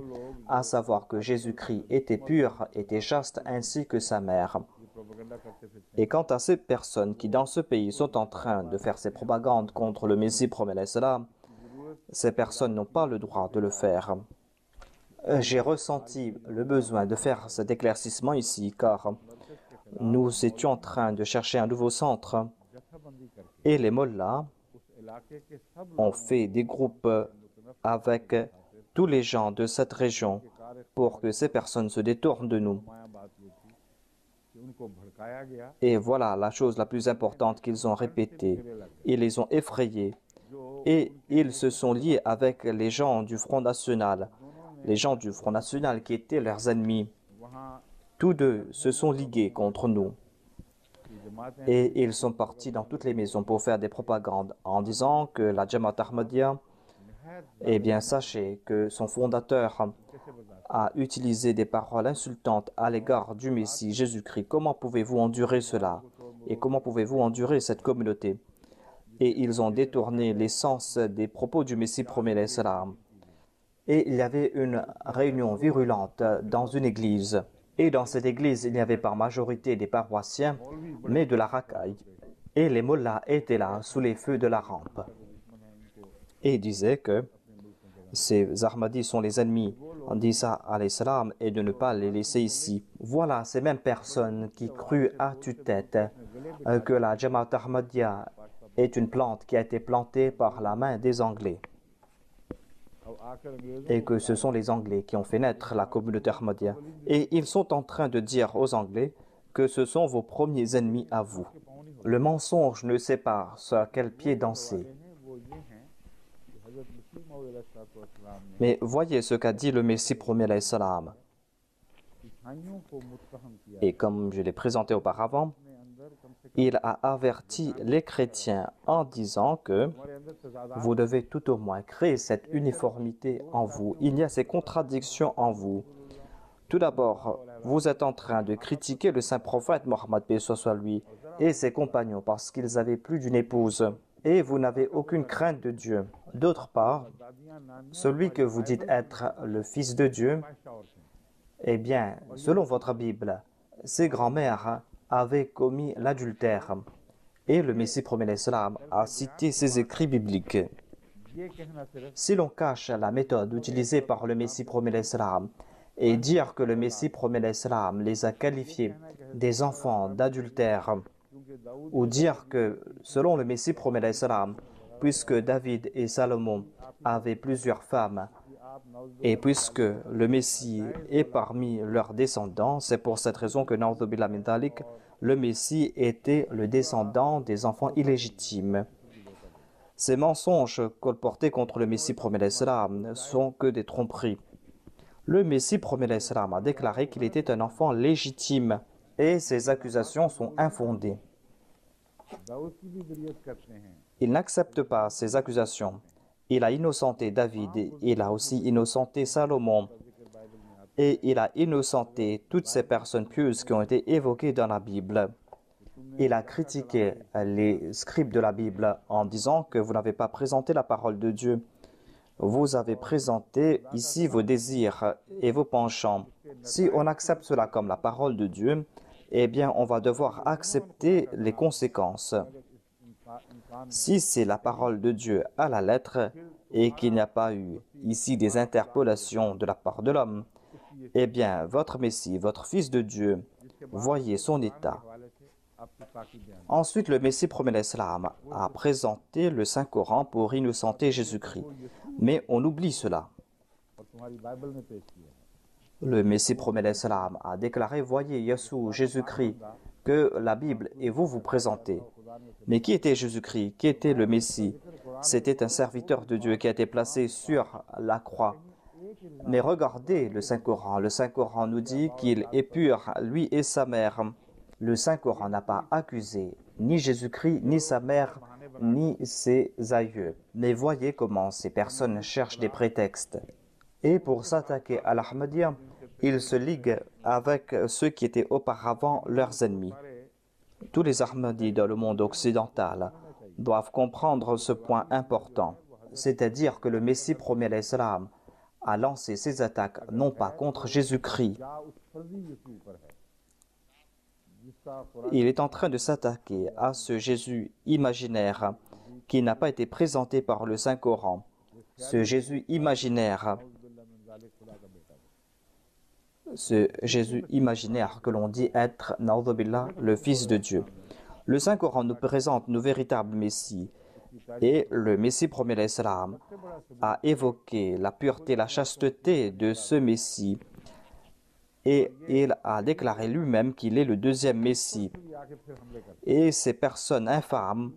A: à savoir que Jésus-Christ était pur, était chaste ainsi que sa mère.
B: Propaganda करते फिरते
A: Et quant à ces personnes qui dans ce pays sont en train de faire ces propagandes contre le Messie promet l'Islam, ces personnes n'ont pas le droit de le faire. J'ai ressenti le besoin de faire cet éclaircissement ici car nous étions en train de chercher un nouveau centre
B: जत्थाबंदी करके
A: et les mollahs
B: उस इलाके के सब
A: ont fait des groupes avec tous les gens de cette région pour que ces personnes se détournent de nous.
B: नुमाया बात ये थी कि उनको भड़काया गया
A: Et voilà la chose la plus importante qu'ils ont répétée. Ils les ont effrayés
B: जो
A: et ils se sont liés avec les gens du Front National les gens du Front National qui étaient leurs ennemis.
B: वहाँ
A: Tous deux se sont ligués contre nous.
B: की जमातें
A: Et ils sont partis dans toutes les maisons pour faire des propagandes en disant que la Jamaat Ahmadiyya,
B: निहायत
A: eh bien, sachez que son fondateur
B: कैसे बर्दाश्त
A: a utilisé des paroles insultantes à l'égard du Messie Jésus-Christ. Comment pouvez-vous endurer cela? Et comment pouvez-vous endurer cette communauté? Et ils ont détourné l'essence des propos du Messie premier alayhi salam. Et il y avait une réunion virulente dans une église. Et dans cette église, il y avait par majorité des paroissiens, mais de la racaille. Et les mollahs étaient là, sous les feux de la rampe. Et disaient que ces Ahmadis sont les ennemis d'Isa alayhi salam et de ne pas les laisser ici. Voilà ces mêmes personnes qui crurent à tue-tête que la Jamaat Ahmadiyya est une plante qui a été plantée par la main des Anglais
B: अब आकर अंग्रेजों
A: et que ce sont les Anglais qui ont fait naître la communauté Ahmadiyya. Et ils sont en train de dire aux Anglais que ce sont vos premiers ennemis à vous. Le mensonge ne sait pas sur quel pied danser.
B: हैं वो ये हैं कि हजरत मसीह मौद अलैहिस्सलाम ने
A: Mais voyez ce qu'a dit le Messie premier alayhi salam.
B: ईसाइयों को मुत्तहम किया
A: Et comme je l'ai présenté auparavant,
B: अपने अंदर कम से कम
A: il a averti les chrétiens en disant que
B: हमारे अंदर तजादात
A: vous devez tout au moins créer cette uniformité en vous. Il y a ces contradictions en vous. Tout d'abord, vous êtes en train de critiquer le saint prophète Mohammed paix soit lui et ses compagnons parce qu'ils avaient plus d'une épouse et vous n'avez aucune crainte de Dieu. D'autre part,
B: दादियां नानियां
A: celui que vous dites être le fils de Dieu,
B: ख्वाहिशा औरतें
A: eh bien, selon votre Bible, ses grands-mères avaient commis l'adultère. Et le Messie premier l'Islam a cité ces écrits bibliques.
B: ये कहना सिर्फ
A: Si l'on cache la méthode utilisée par le Messie premier l'Islam et dire que le Messie premier l'Islam les a qualifiés des enfants d'adultère,
B: क्योंकि Dawood
A: ou dire que, selon le Messie premier l'Islam, puisque David et Salomon avaient plusieurs femmes,
B: की आप नौज
A: et puisque le Messie est parmi leurs descendants, c'est pour cette raison que Na'udhu billah min dhalik, le Messie était le descendant des enfants illégitimes. Ces mensonges colportés contre le Messie premier l'Islam sont que des tromperies. Le Messie premier l'Islam a déclaré qu'il était un enfant légitime et ces accusations sont infondées.
B: Dawood की भी बरियत करते हैं
A: Il n'accepte pas ces accusations. Il a innocenté David, il a aussi innocenté Salomon,
B: जिक्र बाइबल में आता
A: et il a innocenté toutes ces personnes pieuses qui ont été évoquées dans la Bible. Il a critiqué les scribes de la Bible en disant que vous n'avez pas présenté la parole de Dieu. Vous avez présenté ici vos désirs et vos penchants. Si on accepte cela comme la parole de Dieu, eh bien on va devoir accepter les conséquences. Si c'est la parole de Dieu à la lettre et qu'il n'y a pas eu ici des interpolations de la part de l'homme, eh bien votre Messie, votre Fils de Dieu, voyez son état.
B: हवाले से आपकी पाकी बयान
A: Ensuite, le Messie premier l'Islam a présenté le Saint-Coran pour innocenter Jésus-Christ. Mais on oublie cela.
B: और तुम्हारी बाइबल में पेश किया है
A: Le Messie premier l'Islam a déclaré, voyez Yassou, Jésus-Christ, que la Bible et vous présentez. Mais qui était Jésus-Christ? Qui était le Messie? C'était un serviteur de Dieu qui a été placé sur la croix. Mais regardez le Saint-Coran. Le Saint-Coran nous dit qu'il est pur, lui et sa mère. Le Saint-Coran n'a pas accusé ni Jésus-Christ, ni sa mère, ni ses aïeux. Mais voyez comment ces personnes cherchent des prétextes. Et pour s'attaquer à l'Ahmadiyya, ils se liguent avec ceux qui étaient auparavant leurs ennemis. Tous les Ahmadis dans le monde occidental doivent comprendre ce point important, c'est-à-dire que le Messie premier l'Islam a lancé ses attaques non pas contre Jésus-Christ.
B: क्या उस फर्जी यीशु पर है जिसका Quran
A: Il est en train de s'attaquer à ce Jésus imaginaire qui n'a pas été présenté par le Saint-Coran. Ce Jésus imaginaire,
B: बिल्ला मिन जालिक खुदा का बेटा है
A: ce Jésus imaginaire que l'on dit être, na'udhu billah, le Fils de Dieu. Le Saint-Coran nous présente nos véritables Messies et le Messie premier l'Islam a évoqué la pureté, la chasteté de ce Messie et il a déclaré lui-même qu'il est le deuxième Messie.
B: भी आके फिर हमले करते
A: Et ces personnes infâmes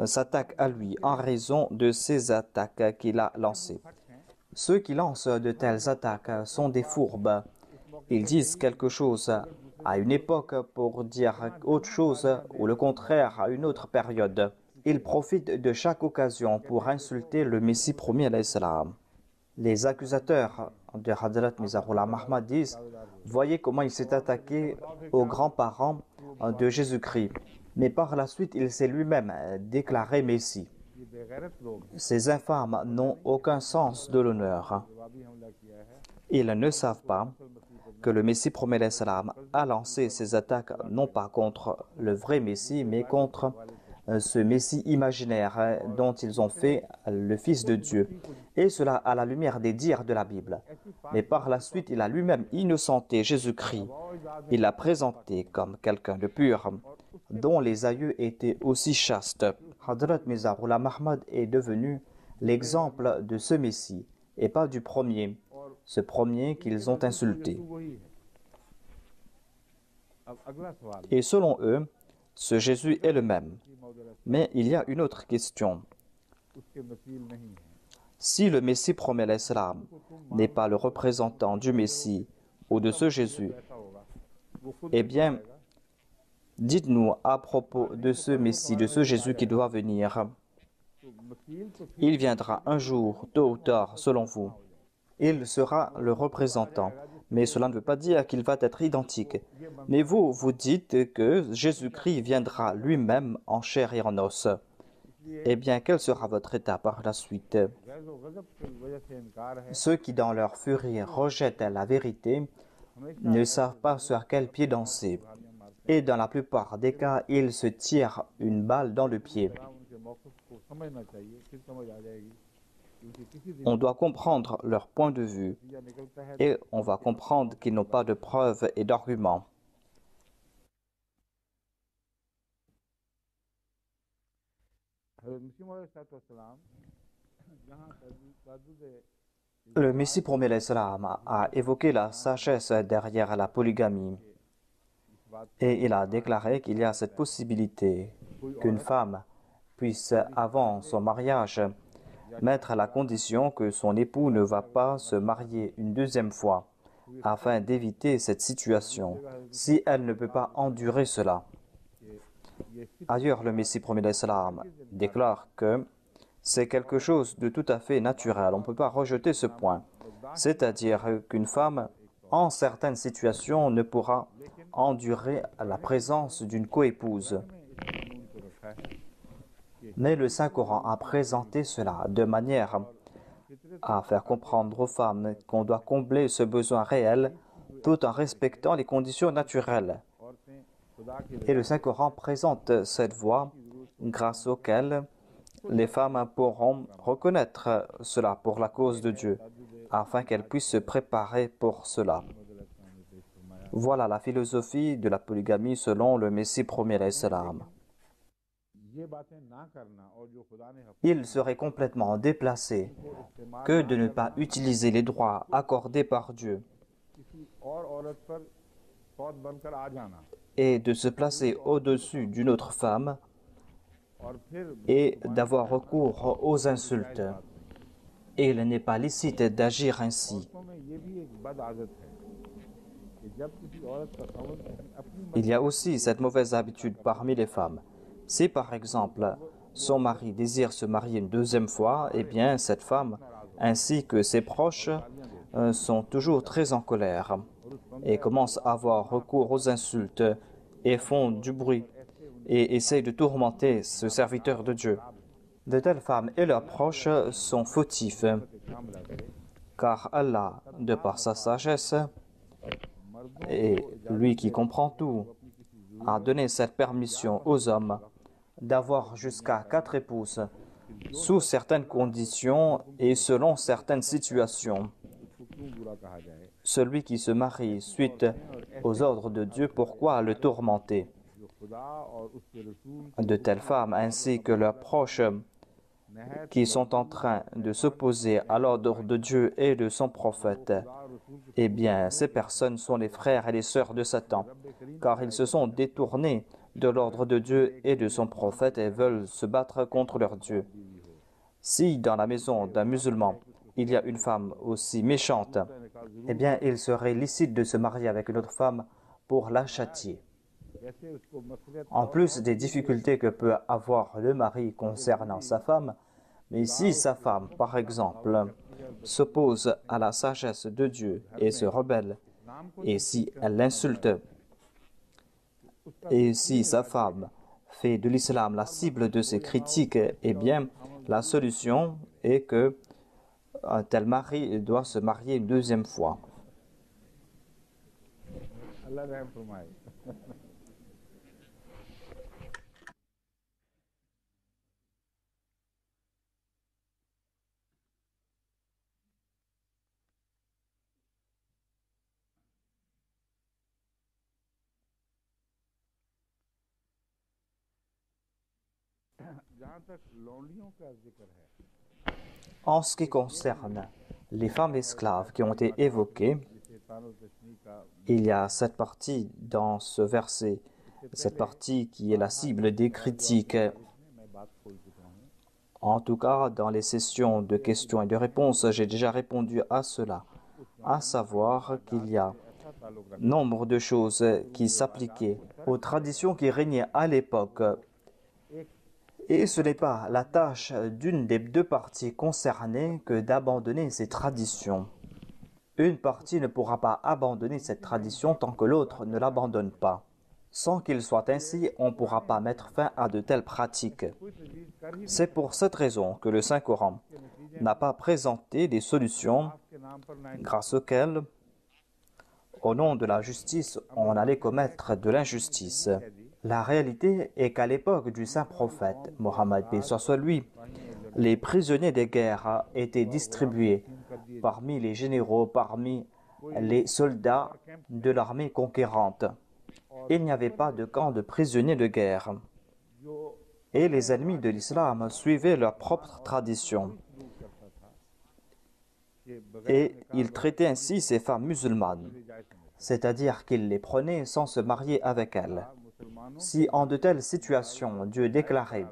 A: s'attaquent à lui en raison de ces attaques qu'il a lancées. Ceux qui lancent de telles attaques sont des fourbes. Ils disent quelque chose à une époque pour dire autre chose ou le contraire à une autre période. Ils profitent de chaque occasion pour insulter le Messie promis à l'Islam. Les accusateurs de Hadrat Mizarullah Mahmad disent « Voyez comment il s'est attaqué aux grands-parents de Jésus-Christ. » Mais par la suite, il s'est lui-même déclaré Messie. Ces infâmes n'ont aucun sens de l'honneur. Ils ne savent pas que le Messie promet l'Islam a lancé ses attaques non pas contre le vrai Messie, mais contre ce Messie imaginaire dont ils ont fait le Fils de Dieu. Et cela à la lumière des dires de la Bible. Mais par la suite, il a lui-même innocenté Jésus-Christ. Il l'a présenté comme quelqu'un de pur, dont les aïeux étaient aussi chastes. Hadrat Mizarullah Mahmad est devenu l'exemple de ce Messie, et pas du premier, ce premier qu'ils ont insulté. Et selon eux, ce Jésus est le même. Mais il y a une autre question. Si le Messie promet l'Islam n'est pas le représentant du Messie ou de ce Jésus, eh bien, dites-nous à propos de ce Messie, de ce Jésus qui doit venir. Il viendra un jour, tôt ou tard, selon vous. Il sera le représentant. Mais cela ne veut pas dire qu'il va être identique. Mais vous, vous dites que Jésus-Christ viendra lui-même en chair et en os. Eh bien, quel sera votre état par la suite? Ceux qui, dans leur furie, rejettent la vérité, ne savent pas sur quel pied danser. Et dans la plupart des cas, ils se tirent une balle dans le pied. On doit comprendre leur point de vue et on va comprendre qu'ils n'ont pas de preuves et d'arguments. Le Messie promet l'Islam a évoqué la sagesse derrière la polygamie et il a déclaré qu'il y a cette possibilité qu'une femme puisse, avant son mariage, mettre à la condition que son époux ne va pas se marier une deuxième fois afin d'éviter cette situation si elle ne peut pas endurer cela. Ailleurs, le Messie promis l'Islam déclare que c'est quelque chose de tout à fait naturel. On ne peut pas rejeter ce point. C'est-à-dire qu'une femme, en certaines situations, ne pourra endurer la présence d'une coépouse. Mais le Saint-Coran a présenté cela de manière à faire comprendre aux femmes qu'on doit combler ce besoin réel tout en respectant les conditions naturelles. Et le Saint-Coran présente cette voie grâce auquel les femmes pourront reconnaître cela pour la cause de Dieu, afin qu'elles puissent se préparer pour cela. Voilà la philosophie de la polygamie selon le Messie premier l'Islam. Il serait complètement déplacé que de ne pas utiliser les droits accordés par Dieu et de se placer au-dessus d'une autre femme et d'avoir recours aux insultes. Et il n'est pas licite d'agir ainsi. Il y a aussi cette mauvaise habitude parmi les femmes. Si par exemple son mari désire se marier une deuxième fois, eh bien cette femme ainsi que ses proches sont toujours très en colère et commencent à avoir recours aux insultes et font du bruit et essayent de tourmenter ce serviteur de Dieu. De telles femmes et leurs proches sont fautifs, car Allah, de par sa sagesse, et lui qui comprend tout, a donné cette permission aux hommes d'avoir jusqu'à 4 épouses, sous certaines conditions et selon certaines situations. Celui qui se marie suite aux ordres de Dieu, pourquoi le tourmenter? De telles femmes ainsi que leurs proches qui sont en train de s'opposer à l'ordre de Dieu et de son prophète, eh bien, ces personnes sont les frères et les sœurs de Satan, car ils se sont détournés de l'ordre de Dieu et de son prophète et veulent se battre contre leur Dieu. Si dans la maison d'un musulman, il y a une femme aussi méchante, eh bien, il serait licite de se marier avec une autre femme pour la châtier.
B: जैसे उसको मसलियत
A: En plus des difficultés que peut avoir le mari concernant sa femme, mais si sa femme, par exemple, s'oppose à la sagesse de Dieu et se rebelle,
B: इस्लाम को
A: et si elle l'insulte, et si sa femme fait de l'islam la cible de ses critiques, eh bien, la solution est que un tel mari doit se marier une deuxième fois.
B: अल्लाह रहम फरमाए। जहाँ तक लौंडियों का जिक्र है,
A: En ce qui concerne les femmes esclaves qui ont été évoquées,
B: जिसे तानो तशनी का
A: il y a cette partie dans ce verset, cette partie qui est la cible des critiques.
B: इसमें मैं बात खोल चुका हूँ।
A: En tout cas, dans les sessions de questions et de réponses, j'ai déjà répondu à cela, à savoir qu'il y a
B: ऐसा ताल्लुक रखता
A: nombre de choses qui s'appliquaient aux traditions qui régnaient à l'époque. Et ce n'est pas la tâche d'une des deux parties concernées que d'abandonner ces traditions. Une partie ne pourra pas abandonner cette tradition tant que l'autre ne l'abandonne pas. Sans qu'il soit ainsi, on ne pourra pas mettre fin à de telles pratiques.
B: कोई तजवीज़ कर ही
A: C'est pour cette raison que le Saint-Coran n'a pas présenté des solutions
B: के नाम पर ना
A: grâce auxquelles, au nom de la justice, on allait commettre de l'injustice. La réalité est qu'à l'époque du saint prophète, Mohammed paix soit lui, les prisonniers de guerre étaient distribués parmi les généraux, parmi les soldats de l'armée conquérante. Il n'y avait pas de camp de prisonniers de guerre.
B: जो
A: Et les ennemis de l'islam suivaient leur propre tradition.
B: करता था कि बगैर
A: Et ils traitaient ainsi ces femmes musulmanes, c'est-à-dire qu'ils les prenaient sans se marier avec elles.
B: मुसलमानों
A: Si en de telles situations, Dieu déclarait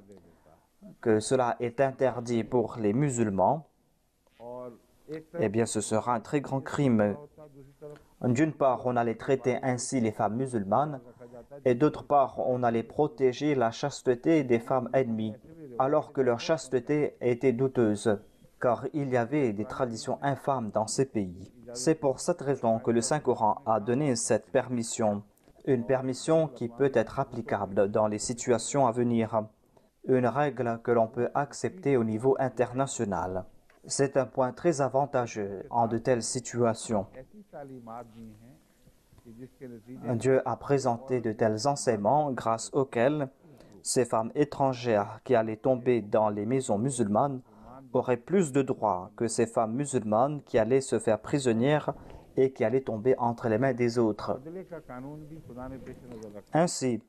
A: que cela est interdit pour les musulmans,
B: और एक
A: eh bien ce sera un très grand crime.
B: होता दूसरी तरफ
A: D'une part, on allait traiter ainsi les femmes musulmanes, et d'autre part, on allait protéger la chasteté des femmes ennemies, alors que leur chasteté était douteuse, car il y avait des traditions infâmes dans ces pays. C'est pour cette raison que le Saint-Coran a donné cette permission, une permission qui peut être applicable dans les situations à venir, une règle que l'on peut accepter au niveau international. C'est un point très avantageux en de telles situations.
B: ऐसी तालीमात दी हैं कि जिसके नतीजे
A: Dieu a présenté de tels enseignements grâce auxquels ces femmes étrangères qui allaient tomber dans les maisons musulmanes auraient plus de droits que ces femmes musulmanes qui allaient se faire prisonnières et qui allaient tomber entre les mains des autres.
B: बदले का कानून भी खुदा ने पेश नजर रखा
A: Ainsi,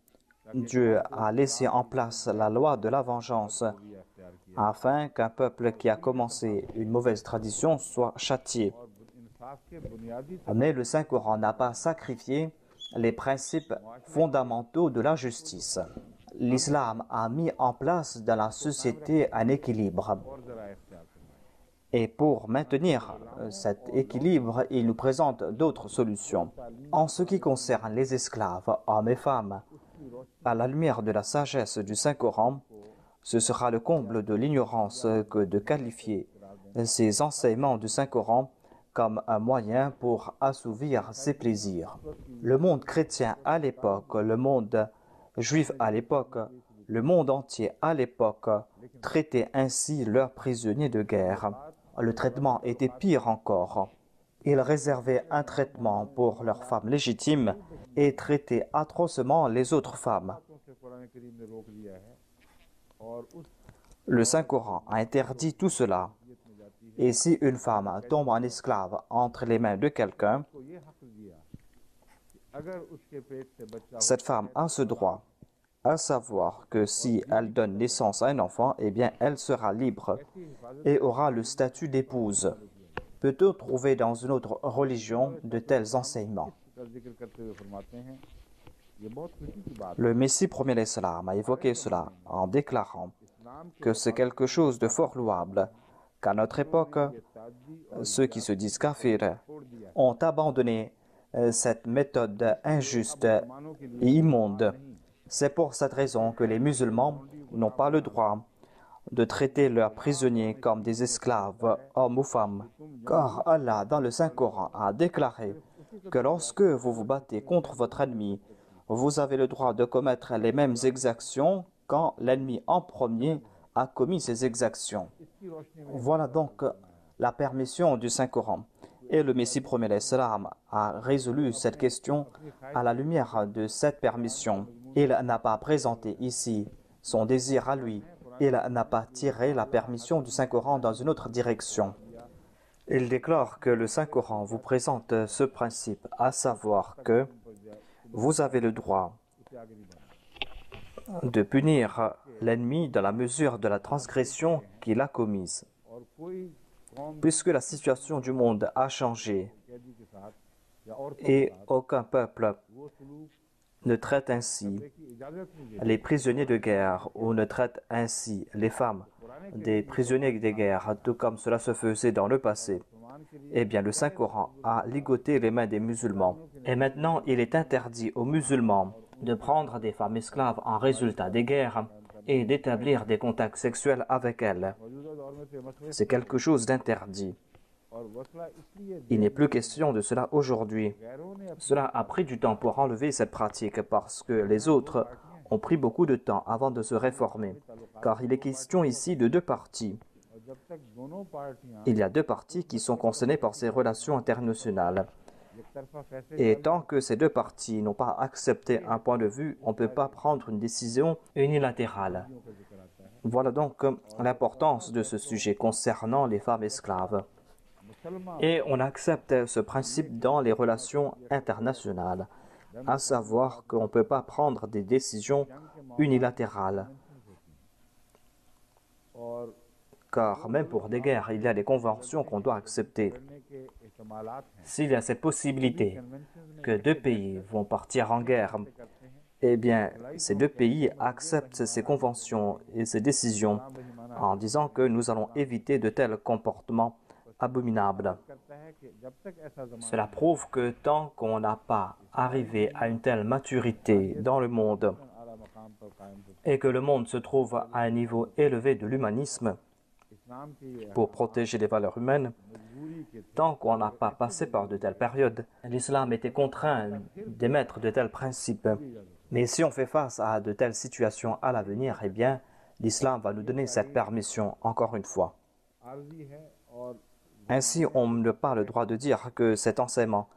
A: Dieu a laissé en place la loi de la vengeance
B: भी अख्तियार किया
A: afin qu'un peuple qui a commencé une mauvaise tradition soit châtié.
B: और इंसाफ के बुनियादी
A: Mais le Saint-Coran n'a pas sacrifié les principes fondamentaux de la justice. L'islam a mis en place dans la société un équilibre.
B: और जरा अख्तियार करना
A: Et pour maintenir cet équilibre, il nous présente d'autres solutions. En ce qui concerne les esclaves, hommes et femmes, à la lumière de la sagesse du Saint-Coran, ce sera le comble de l'ignorance que de qualifier ces enseignements du Saint-Coran comme un moyen pour assouvir ses plaisirs. Le monde chrétien à l'époque, le monde juif à l'époque, le monde entier à l'époque traitaient ainsi leurs prisonniers de guerre. Le traitement était pire encore. Ils réservaient un traitement pour leurs femmes légitimes et traitaient atrocement les autres femmes.
B: बातों से कुरान करीम ने रोक दिया है और उस
A: Le Saint-Coran a interdit tout cela. Et si une femme tombe en esclave entre les mains de quelqu'un,
B: को ये हक दिया कि अगर उसके पेट से बच्चा
A: cette femme a ce droit, à savoir que si elle donne naissance à un enfant, eh bien elle sera libre et aura le statut d'épouse. Peut-on trouver dans une autre religion de tels enseignements?
B: का जिक्र करते हुए फरमाते हैं ये बहुत खुशी की बात
A: Le Messie premier l'Islam a évoqué cela en déclarant
B: Islam
A: que c'est quelque chose de fort louable qu'à notre époque, ceux qui se disent kafirs, ont abandonné cette méthode injuste et immonde. C'est pour cette raison que les musulmans n'ont pas le droit de traiter leurs prisonniers comme des esclaves, hommes ou femmes. Car Allah, dans le Saint-Coran, a déclaré que lorsque vous vous battez contre votre ennemi, vous avez le droit de commettre les mêmes exactions quand l'ennemi en premier a commis ces exactions. Voilà donc la permission du Saint-Coran. Et le Messie premier l'Islam a résolu cette question à la lumière de cette permission. Il n'a pas présenté ici son désir à lui. Il n'a pas tiré la permission du Saint-Coran dans une autre direction. Il déclare que le Saint-Coran vous présente ce principe, à savoir que vous avez le droit de punir l'ennemi dans la mesure de la transgression qu'il a commise. Puisque la situation du monde a changé et aucun peuple ne traite ainsi les prisonniers de guerre ou ne traite ainsi les femmes des prisonniers de guerre, tout comme cela se faisait dans le passé, eh bien le Saint-Coran a ligoté les mains des musulmans. Et maintenant, il est interdit aux musulmans de prendre des femmes esclaves en résultat des guerres et d'établir des contacts sexuels avec elles. C'est quelque chose d'interdit. Il n'est plus question de cela aujourd'hui. Cela a pris du temps pour enlever cette pratique parce que les autres ont pris beaucoup de temps avant de se réformer. Car il est question ici de deux parties. Il y a deux parties qui sont concernées par ces relations internationales. Et tant que ces deux parties n'ont pas accepté un point de vue, on ne peut pas prendre une décision unilatérale. Voilà donc l'importance de ce sujet concernant les femmes esclaves. Et on accepte ce principe dans les relations internationales, à savoir qu'on ne peut pas prendre des décisions unilatérales. Car même pour des guerres, il y a des conventions qu'on doit accepter. S'il y a cette possibilité que deux pays vont partir en guerre, eh bien, ces deux pays acceptent ces conventions et ces décisions en disant que nous allons éviter de tels comportements abominables. Cela prouve que tant qu'on n'a pas arrivé à une telle maturité dans le monde et que le monde se trouve à un niveau élevé de l'humanisme pour protéger les valeurs humaines, tant qu'on n'a pas passé par de telles périodes, l'islam était contraint d'émettre de tels principes. Mais si on fait face à de telles situations à l'avenir, eh bien, l'islam va nous donner cette permission encore une fois. Ainsi, on n'a pas le droit de dire que cet enseignement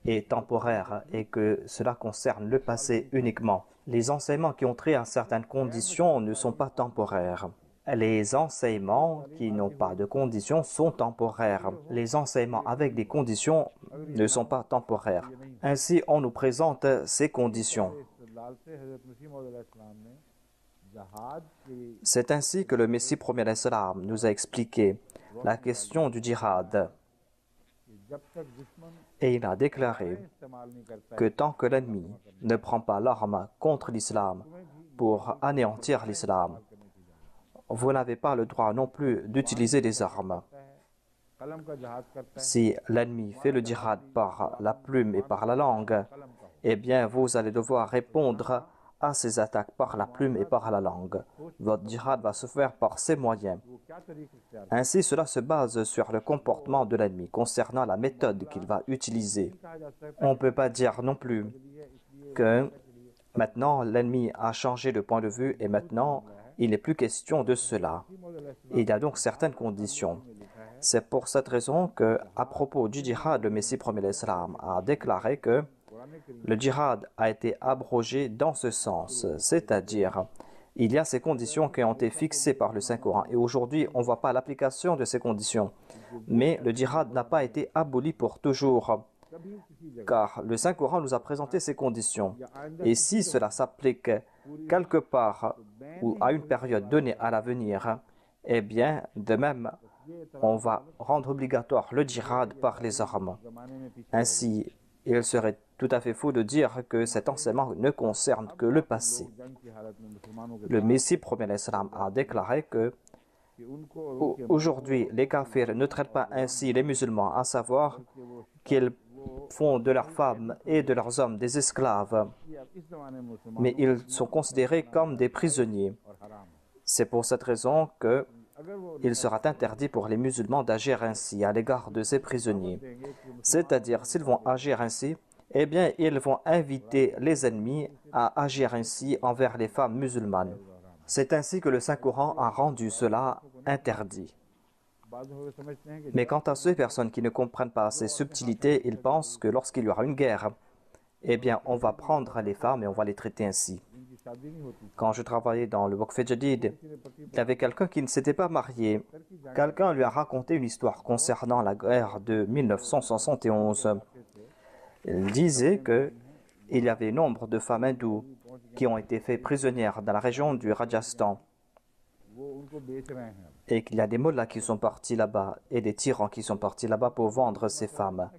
A: est temporaire et que cela concerne le passé uniquement. Les enseignements qui ont trait à certaines conditions ne sont pas temporaires. Les enseignements qui n'ont pas de conditions sont temporaires. Les enseignements avec des conditions ne sont pas temporaires. Ainsi, on nous présente ces conditions. C'est ainsi que le Messie premier l'Islam nous a expliqué la question du djihad. Et il a déclaré que tant que l'ennemi ne prend pas l'arme contre l'islam pour anéantir l'islam, vous n'avez pas le droit non plus d'utiliser des armes. Si l'ennemi fait le djihad par la plume et par la langue, eh bien vous allez devoir répondre à ces attaques par la plume et par la langue. Votre djihad va se faire par ces moyens. Ainsi, cela se base sur le comportement de l'ennemi concernant la méthode qu'il va utiliser. On ne peut pas dire non plus que maintenant l'ennemi a changé de point de vue et maintenant il n'est plus question de cela. Il y a donc certaines conditions. C'est pour cette raison que, à propos du djihad, le Messie premier l'Islam a déclaré que le djihad a été abrogé dans ce sens, c'est-à-dire il y a ces conditions qui ont été fixées par le Saint-Coran et aujourd'hui on ne voit pas l'application de ces conditions. Mais le djihad n'a pas été aboli pour toujours, car le Saint-Coran nous a présenté ces conditions. Et si cela s'applique quelque part ou à une période donnée à l'avenir, eh bien, de même, on va rendre obligatoire le djihad par les armes. Ainsi, il serait tout à fait faux de dire que cet enseignement ne concerne que le passé. Le Messie premier l'Islam a déclaré que Aujourd'hui, les kafirs ne traitent pas ainsi les musulmans, à savoir qu'ils font de leurs femmes et de leurs hommes des esclaves, mais ils sont considérés comme des prisonniers. C'est pour cette raison qu'il sera interdit pour les musulmans d'agir ainsi à l'égard de ces prisonniers. C'est-à-dire, s'ils vont agir ainsi, eh bien, ils vont inviter les ennemis à agir ainsi envers les femmes musulmanes. C'est ainsi que le Saint-Coran a rendu cela interdit. Mais quant à ces personnes qui ne comprennent pas ces subtilités, ils pensent que lorsqu'il y aura une guerre, eh bien, on va prendre les femmes et on va les traiter ainsi. Quand je travaillais dans le Waqf Jadid, il y avait quelqu'un qui ne s'était pas marié. Quelqu'un lui a raconté une histoire concernant la guerre de 1971. Il disait qu'il y avait nombre de femmes hindoues qui ont été faites prisonnières dans la région du Rajasthan et qu'il y a des mollahs qui sont partis là-bas et des tyrans qui sont partis là-bas pour vendre ces femmes.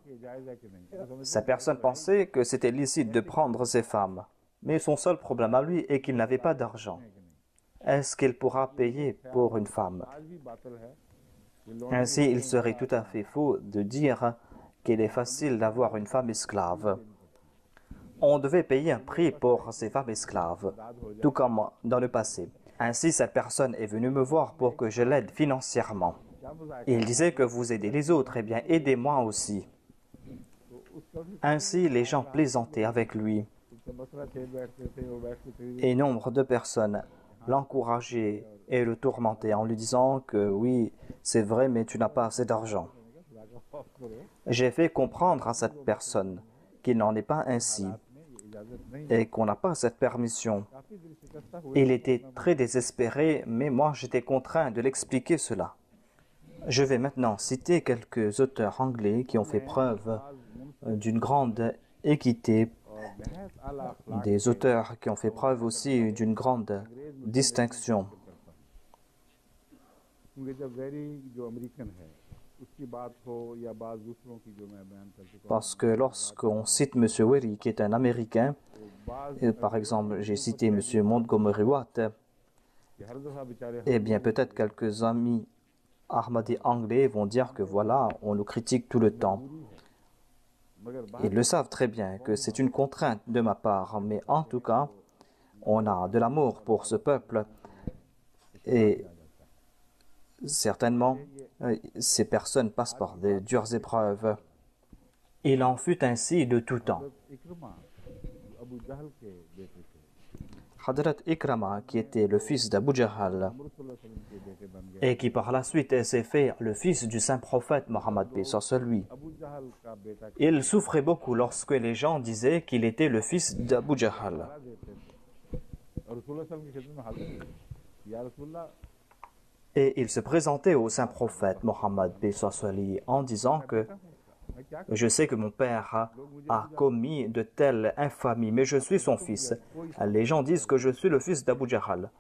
A: Cette personne pensait que c'était licite de prendre ces femmes, mais son seul problème à lui est qu'il n'avait pas d'argent. Est-ce qu'il pourra payer pour une femme? Ainsi, il serait tout à fait faux de dire qu'il est facile d'avoir une femme esclave. On devait payer un prix pour ces femmes esclaves, tout comme dans le passé. Ainsi, cette personne est venue me voir pour que je l'aide financièrement. Il disait que vous aidez les autres, eh bien, aidez-moi aussi. Ainsi, les gens plaisantaient avec lui. Et nombre de personnes l'encourageaient et le tourmentaient en lui disant que oui, c'est vrai, mais tu n'as pas assez d'argent. J'ai fait comprendre à cette personne qu'il n'en est pas ainsi et qu'on n'a pas cette permission. Il était très désespéré, mais moi j'étais contraint de l'expliquer cela. Je vais maintenant citer quelques auteurs anglais qui ont fait preuve d'une grande équité, des auteurs qui ont fait preuve aussi d'une grande distinction. Parce que lorsqu'on cite M. Wery, qui est un Américain, et par exemple, j'ai cité M. Montgomery Watt, eh bien, peut-être quelques amis Ahmadis anglais vont dire que voilà, on nous critique tout le temps. Ils le savent très bien que c'est une contrainte de ma part, mais en tout cas, on a de l'amour pour ce peuple et certainement, ces personnes passent par de dures épreuves. Il en fut ainsi de tout temps. Hadrat Ikrama, qui était le fils d'Abu Jahal et qui par la suite s'est fait le fils du saint prophète Mohammed paix sur lui, il souffrait beaucoup lorsque les gens disaient qu'il était le fils d'Abu Jahal. Et il se présentait au saint prophète Mohammed paix sur lui en disant que je sais que mon père a commis de telles infamies, mais je suis son fils. Les gens disent que je suis le fils d'Abu Jahal.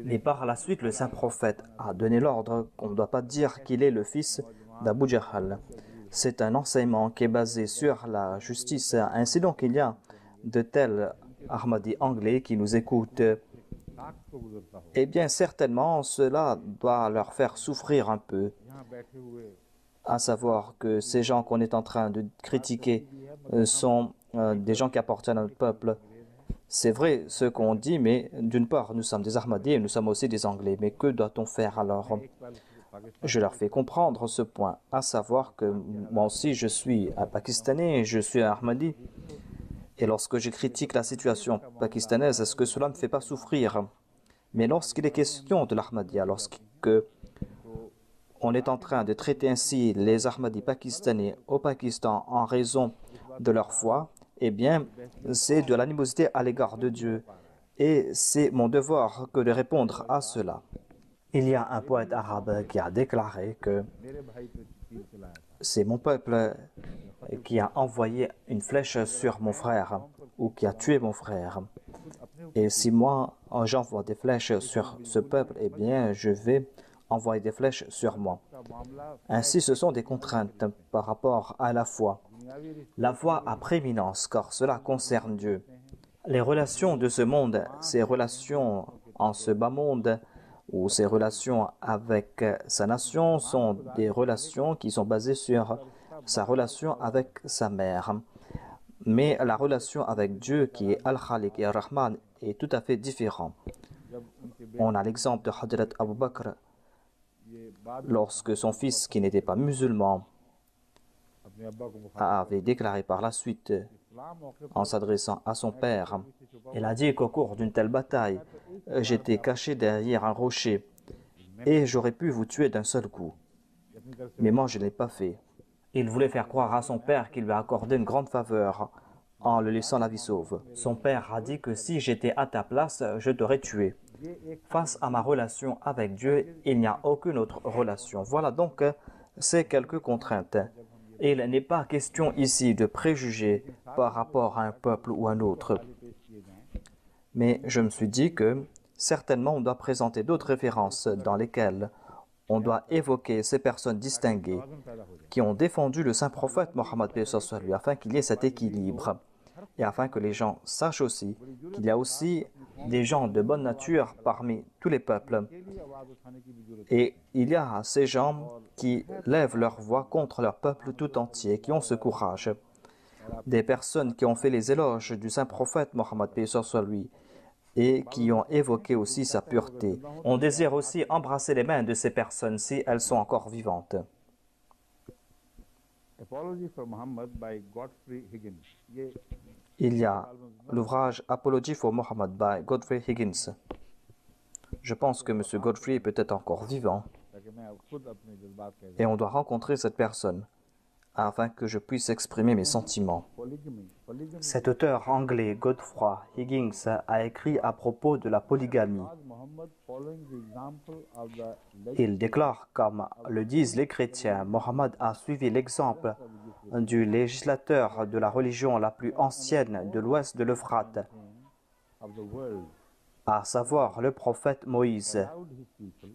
A: Mais par la suite, le saint prophète a donné l'ordre qu'on ne doit pas dire qu'il est le fils d'Abu Jahal. C'est un enseignement qui est basé sur la justice. Ainsi donc, il y a de tels Ahmadis anglais qui nous écoutent. Eh bien, certainement, cela doit leur faire souffrir un peu. À savoir que ces gens qu'on est en train de critiquer sont des gens qui appartiennent à notre peuple. C'est vrai ce qu'on dit, mais d'une part, nous sommes des Ahmadis et nous sommes aussi des Anglais. Mais que doit-on faire alors? Je leur fais comprendre ce point, à savoir que moi aussi je suis un Pakistanais, je suis un Ahmadi. Et lorsque je critique la situation pakistanaise, est-ce que cela ne me fait pas souffrir? Mais lorsqu'il est question de l'Ahmadiyya, lorsque on est en train de traiter ainsi les Ahmadis pakistanais au Pakistan en raison de leur foi, eh bien, c'est de l'animosité à l'égard de Dieu. Et c'est mon devoir que de répondre à cela. Il y a un poète arabe qui a déclaré que c'est mon peuple qui a envoyé une flèche sur mon frère ou qui a tué mon frère. Et si moi, j'envoie des flèches sur ce peuple, eh bien, je vais envoyer des flèches sur moi. Ainsi, ce sont des contraintes par rapport à la foi. La foi a prééminence car cela concerne Dieu. Les relations de ce monde, ces relations en ce bas monde, ou ses relations avec sa nation sont des relations qui sont basées sur sa relation avec sa mère. Mais la relation avec Dieu, qui est Al-Khaliq et Ar-Rahman, est tout à fait différente.
B: जब उनके
A: On a l'exemple de Hadrat Abu Bakr,
B: ये बाद
A: lorsque son fils, qui n'était pas musulman,
B: अपने अब्बा को मुखातिब
A: avait déclaré par la suite,
B: इस्लाम मौके
A: en
B: पर
A: s'adressant à son père,
B: से छुपा
A: il a dit qu'au cours d'une telle bataille, j'étais caché derrière un rocher et j'aurais pu vous tuer d'un seul coup.
B: अपनी तरफ से
A: Mais moi, je ne l'ai pas fait. Il voulait faire croire à son père qu'il lui a accordé une grande faveur en le laissant la vie sauve. Son père a dit que si j'étais à ta place, je t'aurais tué.
B: ये एक
A: Face à ma relation avec Dieu, il n'y a aucune autre relation. Voilà donc ces quelques contraintes. Il n'est pas question ici de préjuger par rapport à un peuple ou un autre.
B: पेश किए जाएं
A: Mais je me suis dit que certainement on doit présenter d'autres références dans lesquelles on doit évoquer ces personnes distinguées
B: तवाज़ुन पैदा हो जाए
A: qui ont défendu le saint prophète Mohammed lui afin qu'il y ait cet équilibre et afin que les gens sachent aussi qu'il y a aussi des gens de bonne nature parmi tous les peuples
B: के लिए आवाज़ उठाने की भी जरूरत
A: et il y a ces gens qui lèvent leur voix contre leur peuple tout entier, qui ont ce courage. Des personnes qui ont fait les éloges du saint prophète Mohammed lui et qui ont évoqué aussi sa pureté. On désire aussi embrasser les mains de ces personnes si elles sont encore vivantes.
B: Apology for Muhammad by Godfrey Higgins ये
A: Il y a l'ouvrage Apology for Muhammad by Godfrey Higgins. Je pense que M. Godfrey est peut-être encore vivant
B: ताकि मैं खुद अपने जज्बात कह
A: et on doit rencontrer cette personne afin que je puisse exprimer mes sentiments.
B: polygamy
A: Cet auteur anglais, Godfrey Higgins, a écrit à propos de la polygamie.
B: was Muhammad following the example of the
A: Il déclare, comme le disent les chrétiens, Mohammed a suivi l'exemple du législateur de la religion la plus ancienne de l'ouest de l'Euphrate,
B: of the world
A: à savoir le prophète Moïse,
B: allowed his people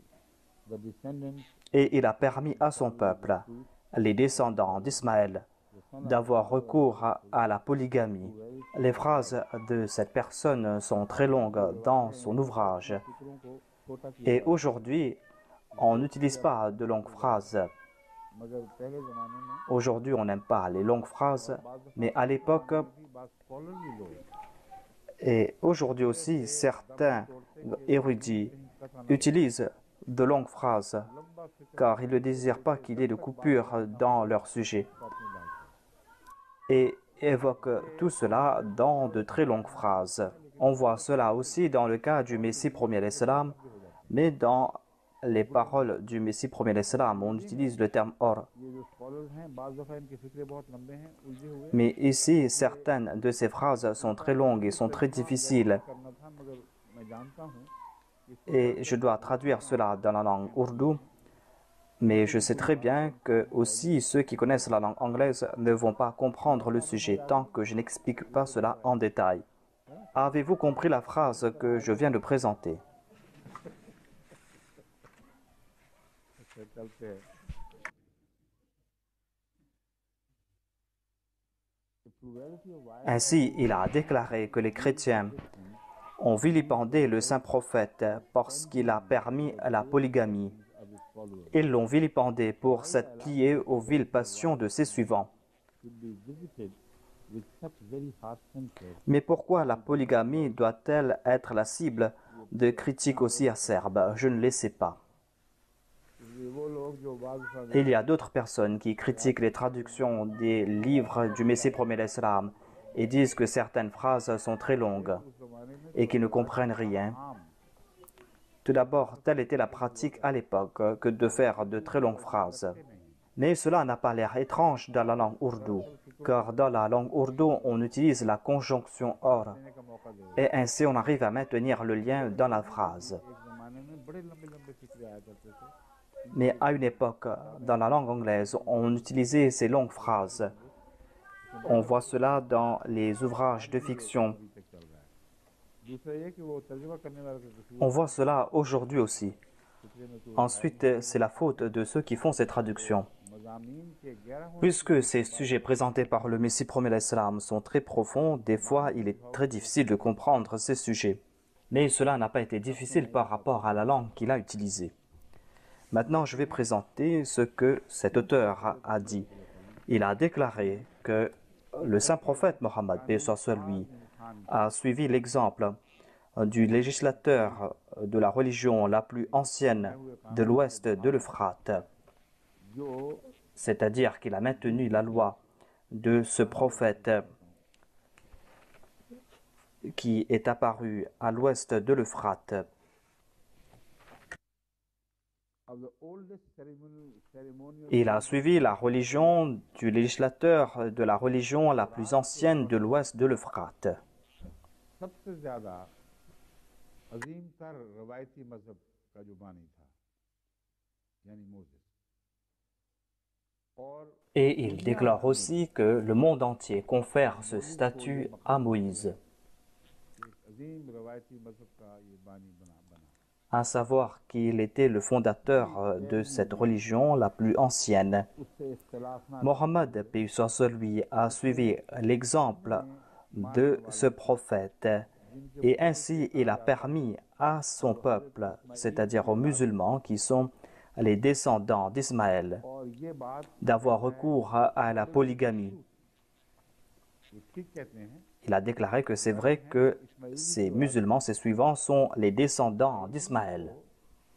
B: the descendants
A: et il a permis à son peuple, les descendants d'Ismaël, d'avoir recours à la polygamie. Les phrases de cette personne sont très longues dans son ouvrage.
B: फिक्रों को छोटा किया
A: Et aujourd'hui, on n'utilise pas de longues phrases.
B: मगर पहले जमाने में
A: Aujourd'hui, on n'aime pas les longues phrases, mais à l'époque,
B: भी बात scholarly लोग
A: et aujourd'hui aussi, certains érudits utilisent de longues phrases
B: लंबा फिक्र
A: car ils ne désirent pas qu'il y ait de coupures dans leur sujet
B: को अपनी बात
A: et évoquent tout cela dans de très longues phrases. On voit cela aussi dans le cas du Messie premier l'Islam, mais dans les paroles du Messie premier l'Islam, on utilise le terme or.
B: ये जो स्कॉलर्स हैं बाज़ दफ़ा इनके फिक्रे बहुत लंबे हैं उलझे हुए
A: Mais ici, certaines de ces phrases sont très longues et sont très difficiles.
B: करना था मगर मैं जानता हूँ
A: Et je dois traduire cela dans la langue ourdou. Mais je sais très bien que aussi ceux qui connaissent la langue anglaise ne vont pas comprendre le sujet tant que je n'explique pas cela en détail. Avez-vous compris la phrase que je viens de présenter?
B: चलते हैं
A: Ainsi, il a déclaré que les chrétiens ont vilipendé le saint prophète parce qu'il a permis la polygamie. Ils l'ont vilipendé pour s'être plié aux viles passions de ses suivants.
B: should be visited with such very harsh censure
A: Mais pourquoi la polygamie doit-elle être la cible de critiques aussi acerbes? Je ne le sais pas.
B: वो लोग जो बाज़ दफ़ा
A: Il y a d'autres personnes qui critiquent les traductions des livres du Messie premier l'Islam et disent que certaines phrases sont très longues
B: उस ज़माने में
A: et qui ne comprennent rien.
B: आम
A: Tout d'abord, telle était la pratique à l'époque que de faire de très longues phrases. Mais cela n'a pas l'air étrange dans la langue ourdou, car dans la langue ourdou, on utilise la conjonction or,
B: देने का मौका दे
A: et ainsi on arrive à maintenir le lien dans la phrase.
B: एक ज़माने में बड़े लंबे लंबे फिक्रे आया करते थे
A: Mais à une époque, dans la langue anglaise, on utilisait ces longues phrases. On voit cela dans les ouvrages de fiction.
B: अभी तक चल रहा है दूसरा ये कि वो तर्जुमा करने वाले का कसूर
A: On voit cela aujourd'hui aussi.
B: फिक्रे में तो
A: Ensuite, c'est la faute de ceux qui font ces traductions.
B: मज़ामीन के 11
A: Puisque ces sujets présentés par le Messie premier l'Islam sont très profonds, des fois il est très difficile de comprendre ces sujets. Mais cela n'a pas été difficile par rapport à la langue qu'il a utilisée. Maintenant, je vais présenter ce que cet auteur a dit. Il a déclaré que le saint prophète Mohammed, paix soit sur lui, a suivi l'exemple du législateur de la religion la plus ancienne de l'ouest de l'Euphrate,
B: जो
A: c'est-à-dire qu'il a maintenu la loi de ce prophète qui est apparu à l'ouest de l'Euphrate.
B: of the oldest ceremonial
A: Il a suivi la religion du législateur de la religion la plus ancienne de l'ouest de l'Euphrate.
B: सबसे ज्यादा अजीम तर रवायती मजहब का जो बानी था यानी मोसेस और
A: Et il déclare aussi que le monde entier confère ce statut à Moïse,
B: एक अजीम रवायती मजहब का ये बानी बना
A: à savoir qu'il était le fondateur de cette religion la plus ancienne.
B: उससे इख्तिलाफ ना
A: Mohammed, paix soit sur lui, a suivi l'exemple de ce prophète et ainsi il a permis à son peuple, c'est-à-dire aux musulmans qui sont les descendants d'Ismaël,
B: और ये बात
A: d'avoir recours à la polygamie.
B: ये ठीक कहते हैं
A: Il a déclaré que c'est vrai que ces musulmans, ces suivants, sont les descendants d'Ismaël.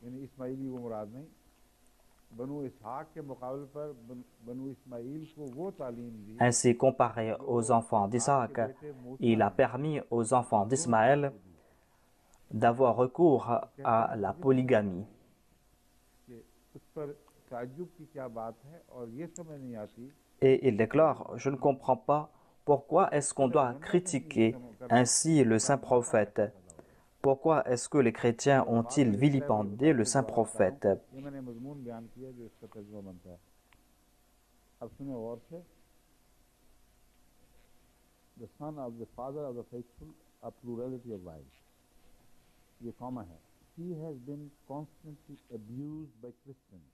B: यानी इस्माइली वो मुराद नहीं बनु इसहाक के मुकाबले पर बनु इस्माइल को वो तालीम दी
A: Ainsi, comparé aux enfants d'Isaac, il a permis aux enfants d'Ismaël d'avoir recours à la polygamie.
B: कि उस पर ताज्जुब की क्या बात है और ये समझ नहीं आती
A: Et il déclare, je ne comprends pas pourquoi est-ce qu'on doit critiquer ainsi le saint prophète. Pourquoi est-ce que les chrétiens ont-ils vilipendé le saint prophète?
B: ये मैंने मजमून बयान किया जो इसका तर्जुमा बनता है अब सुने और से the son of the father of the faithful a plurality of wives ये कॉमा है he has been constantly abused by Christians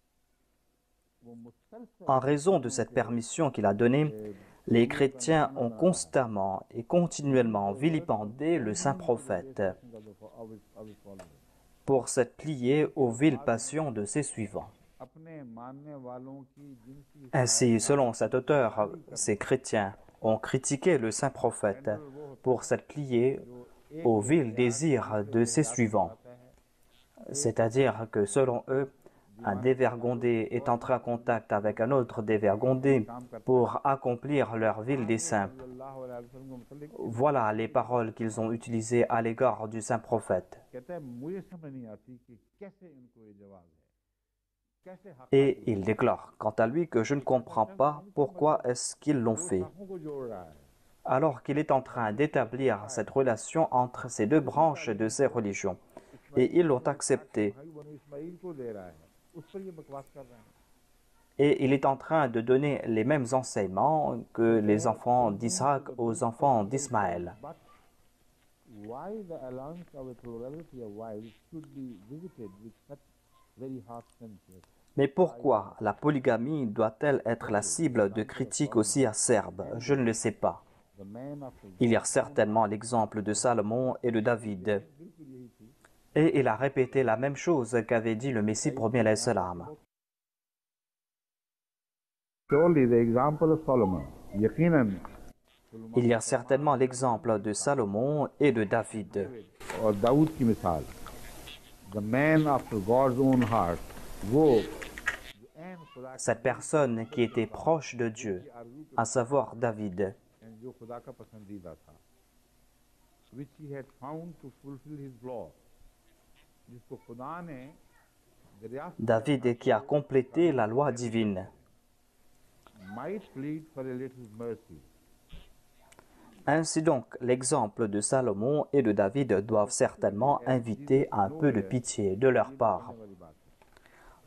B: वो मुसलसल
A: En raison de cette permission qu'il a donnée, les chrétiens ont constamment et continuellement vilipendé le saint prophète pour s'être pliés aux viles passions de ses suivants.
B: अपने मानने वालों की जिनसी
A: Ainsi, selon cet auteur, ces chrétiens ont critiqué le saint prophète pour s'être pliés aux vils désirs de ses suivants. C'est-à-dire que selon eux, un dévergondé est entré en contact avec un autre dévergondé pour accomplir leur vil dessein.
B: सल्लल्लाहु अलैहि वसल्लम के मुतालिक
A: Voilà les paroles qu'ils ont utilisées à l'égard du saint prophète.
B: कहता है मुझे समझ नहीं आती कि कैसे इनको ये जवाब है कैसे हक
A: Et il déclare, quant à lui, que je ne comprends pas pourquoi est-ce qu'ils l'ont fait,
B: हकों को जोड़ रहा है
A: alors qu'il est en train d'établir cette relation entre ces deux branches de ces religions. Et ils l'ont accepté.
B: भाई बनु इस्माइल को दे रहा है उस पर ये बकवास कर रहे हैं
A: Et il est en train de donner les mêmes enseignements que les enfants d'Isaac aux enfants d'Ismaël.
B: But why the allowance of a plurality of wives should be visited with such very harsh censure?
A: Mais pourquoi la polygamie doit-elle être la cible de critiques aussi acerbes? Je ne le sais pas.
B: The man of the
A: Il y a certainement l'exemple de Salomon et de David. Et il a répété la même chose qu'avait dit le Messie premier alayhi salam.
B: surely the example of Solomon. यकीनन
A: Il y a certainement l'exemple de Salomon et de David.
B: और दाऊद की मिसाल the man after God's own heart वो ऐन खुदा
A: Cette personne qui était proche de Dieu, à savoir David,
B: जो खुदा का पसंदीदा था which he had found to fulfill his law जिसको खुदा ने दरियाफ्त
A: David qui a complété la loi divine.
B: might plead for a little mercy.
A: Ainsi donc, l'exemple de Salomon et de David doivent certainement inviter un peu de pitié de leur part.
B: वाली बात है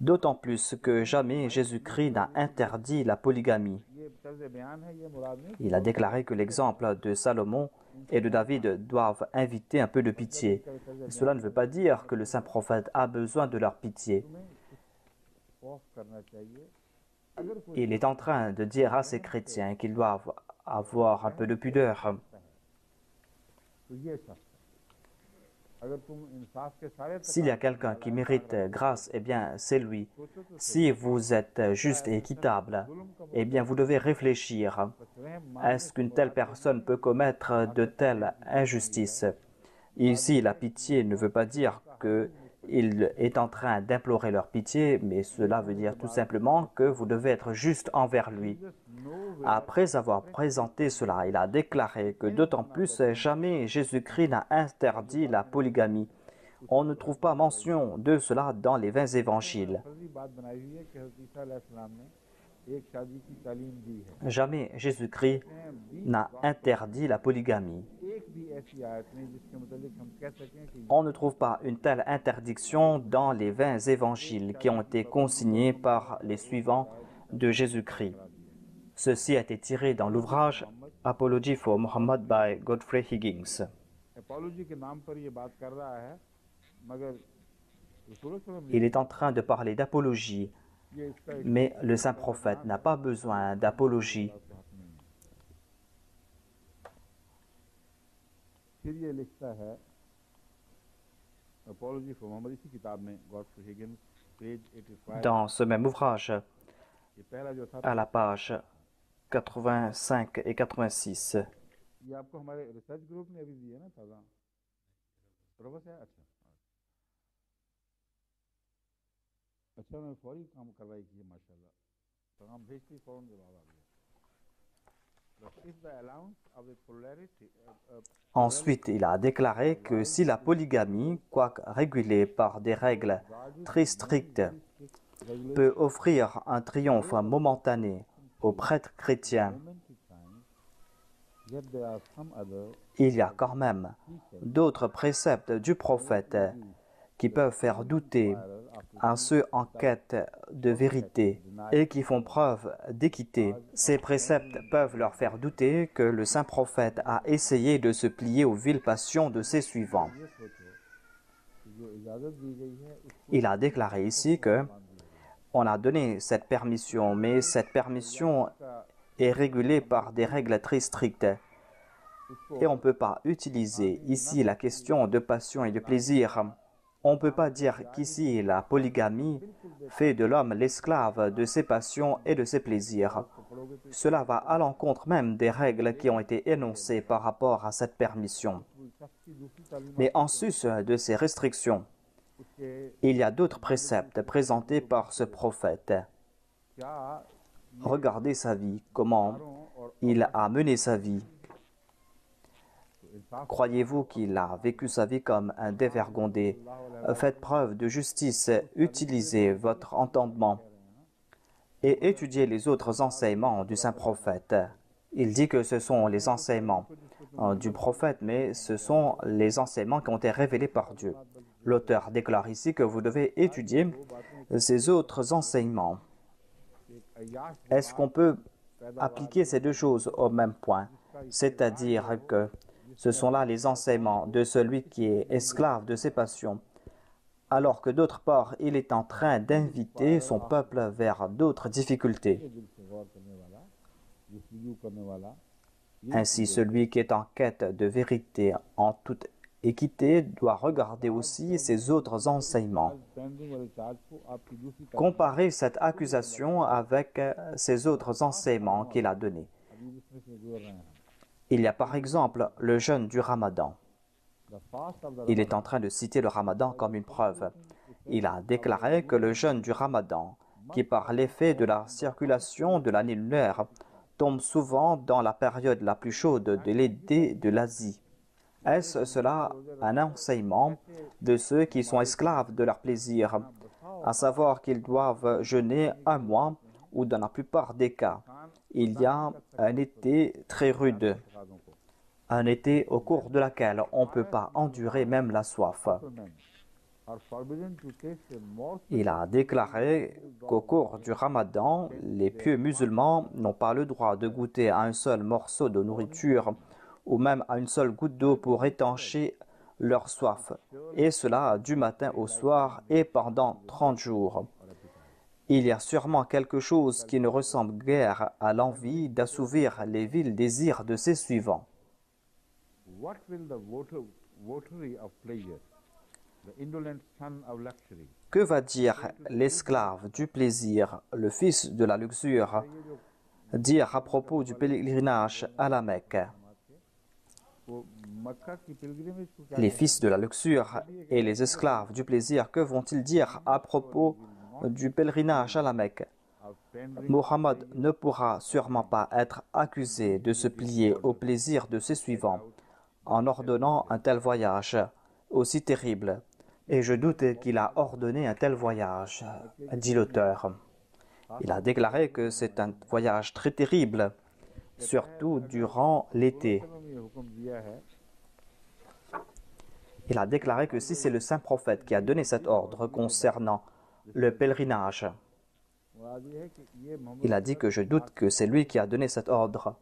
A: D'autant plus que jamais Jésus-Christ n'a interdit la polygamie.
B: ये तर्ज बयान है ये मुराद नहीं
A: Il a déclaré que l'exemple de Salomon et de David doivent inviter un peu de pitié. Cela ne veut pas dire que le saint prophète a besoin de leur pitié.
B: Of करना चाहिए अगर कोई
A: Il est en train de dire à ces chrétiens qu'ils doivent avoir un peu de pudeur.
B: तो ये शख्स अगर तुम इंसाफ के सारे
A: S'il y a quelqu'un qui mérite grâce, eh bien, c'est lui. Si vous êtes juste et équitable, eh bien, vous devez réfléchir. Est-ce qu'une telle personne peut commettre de telles injustices? Ici, la pitié ne veut pas dire qu'il est en train d'implorer leur pitié, mais cela veut dire tout simplement que vous devez être juste envers lui. Après avoir présenté cela, il a déclaré que d'autant plus, jamais Jésus-Christ n'a interdit la polygamie. On ne trouve pas mention de cela dans les 20 évangiles. Jamais Jésus-Christ n'a interdit la polygamie. On ne trouve pas une telle interdiction dans les 20 évangiles qui ont été consignés par les suivants de Jésus-Christ. Ceci a été tiré dans l'ouvrage Apology for Muhammad by Godfrey Higgins. Il est en train de parler d'apologie, mais le saint prophète n'a pas besoin d'apologie. Dans ce même ouvrage, à la page 85 et 86, ensuite, il a déclaré que si la polygamie, quoique régulée par des règles très strictes, peut offrir un triomphe momentané aux prêtres chrétiens, il y a quand même d'autres préceptes du prophète qui peuvent faire douter à ceux en quête de vérité et qui font preuve d'équité. Ces préceptes peuvent leur faire douter que le saint prophète a essayé de se plier aux viles passions de ses suivants. Il a déclaré ici que on a donné cette permission, mais cette permission est régulée par des règles très strictes. Et on ne peut pas utiliser ici la question de passion et de plaisir. On ne peut pas dire qu'ici la polygamie fait de l'homme l'esclave de ses passions et de ses plaisirs. Cela va à l'encontre même des règles qui ont été énoncées par rapport à cette permission. Mais en sus de ces restrictions, il y a d'autres préceptes présentés par ce prophète. Regardez sa vie, comment il a mené sa vie. Croyez-vous qu'il a vécu sa vie comme un dévergondé? Faites preuve de justice, utilisez votre entendement et étudiez les autres enseignements du saint prophète. Il dit que ce sont les enseignements du prophète, mais ce sont les enseignements qui ont été révélés par Dieu. L'auteur déclare ici que vous devez étudier ces autres enseignements. Est-ce qu'on peut appliquer ces deux choses au même point? C'est-à-dire que ce sont là les enseignements de celui qui est esclave de ses passions, alors que d'autre part, il est en train d'inviter son peuple vers d'autres difficultés. Ainsi, celui qui est en quête de vérité en toute équité doit regarder aussi ces autres enseignements. Comparez cette accusation avec ces autres enseignements qu'il a donnés. Il y a par exemple le jeûne du Ramadan. Il est en train de citer le Ramadan comme une preuve. Il a déclaré que le jeûne du Ramadan, qui par l'effet de la circulation de l'année lunaire, tombe souvent dans la période la plus chaude de l'été de l'Asie. Est-ce cela un enseignement de ceux qui sont esclaves de leur plaisir, à savoir qu'ils doivent jeûner un mois ou dans la plupart des cas, il y a un été très rude, un été au cours de laquelle on ne peut pas endurer même la soif. Il a déclaré qu'au cours du Ramadan, les pieux musulmans n'ont pas le droit de goûter à un seul morceau de nourriture ou même à une seule goutte d'eau pour étancher leur soif, et cela du matin au soir et pendant 30 jours. Il y a sûrement quelque chose qui ne ressemble guère à l'envie d'assouvir les vils désirs de ses suivants.
B: votary of pleasure, the indolent son of luxury.
A: Que va dire l'esclave du plaisir, le fils de la luxure, dire à propos du pèlerinage à la Mecque?
B: वो मक्का की pilgrimage को क्या
A: Les
B: कहते
A: fils de la luxure et les esclaves du plaisir, que vont-ils dire à propos du pèlerinage à la Mecque?
B: हैं? Of tendering
A: Mohammed ne pourra sûrement pas être accusé de se plier au plaisir de ses suivants en ordonnant un tel voyage aussi terrible. Et je doute qu'il a ordonné un tel voyage, dit l'auteur. Il a déclaré que c'est un voyage très terrible, surtout durant l'été.
B: में ये हुक्म दिया है
A: Il a déclaré que si c'est le saint prophète qui a donné cet ordre concernant le pèlerinage,
B: मुराद ये है कि ये Mohammad
A: il a dit que je doute que c'est lui qui a donné cet ordre.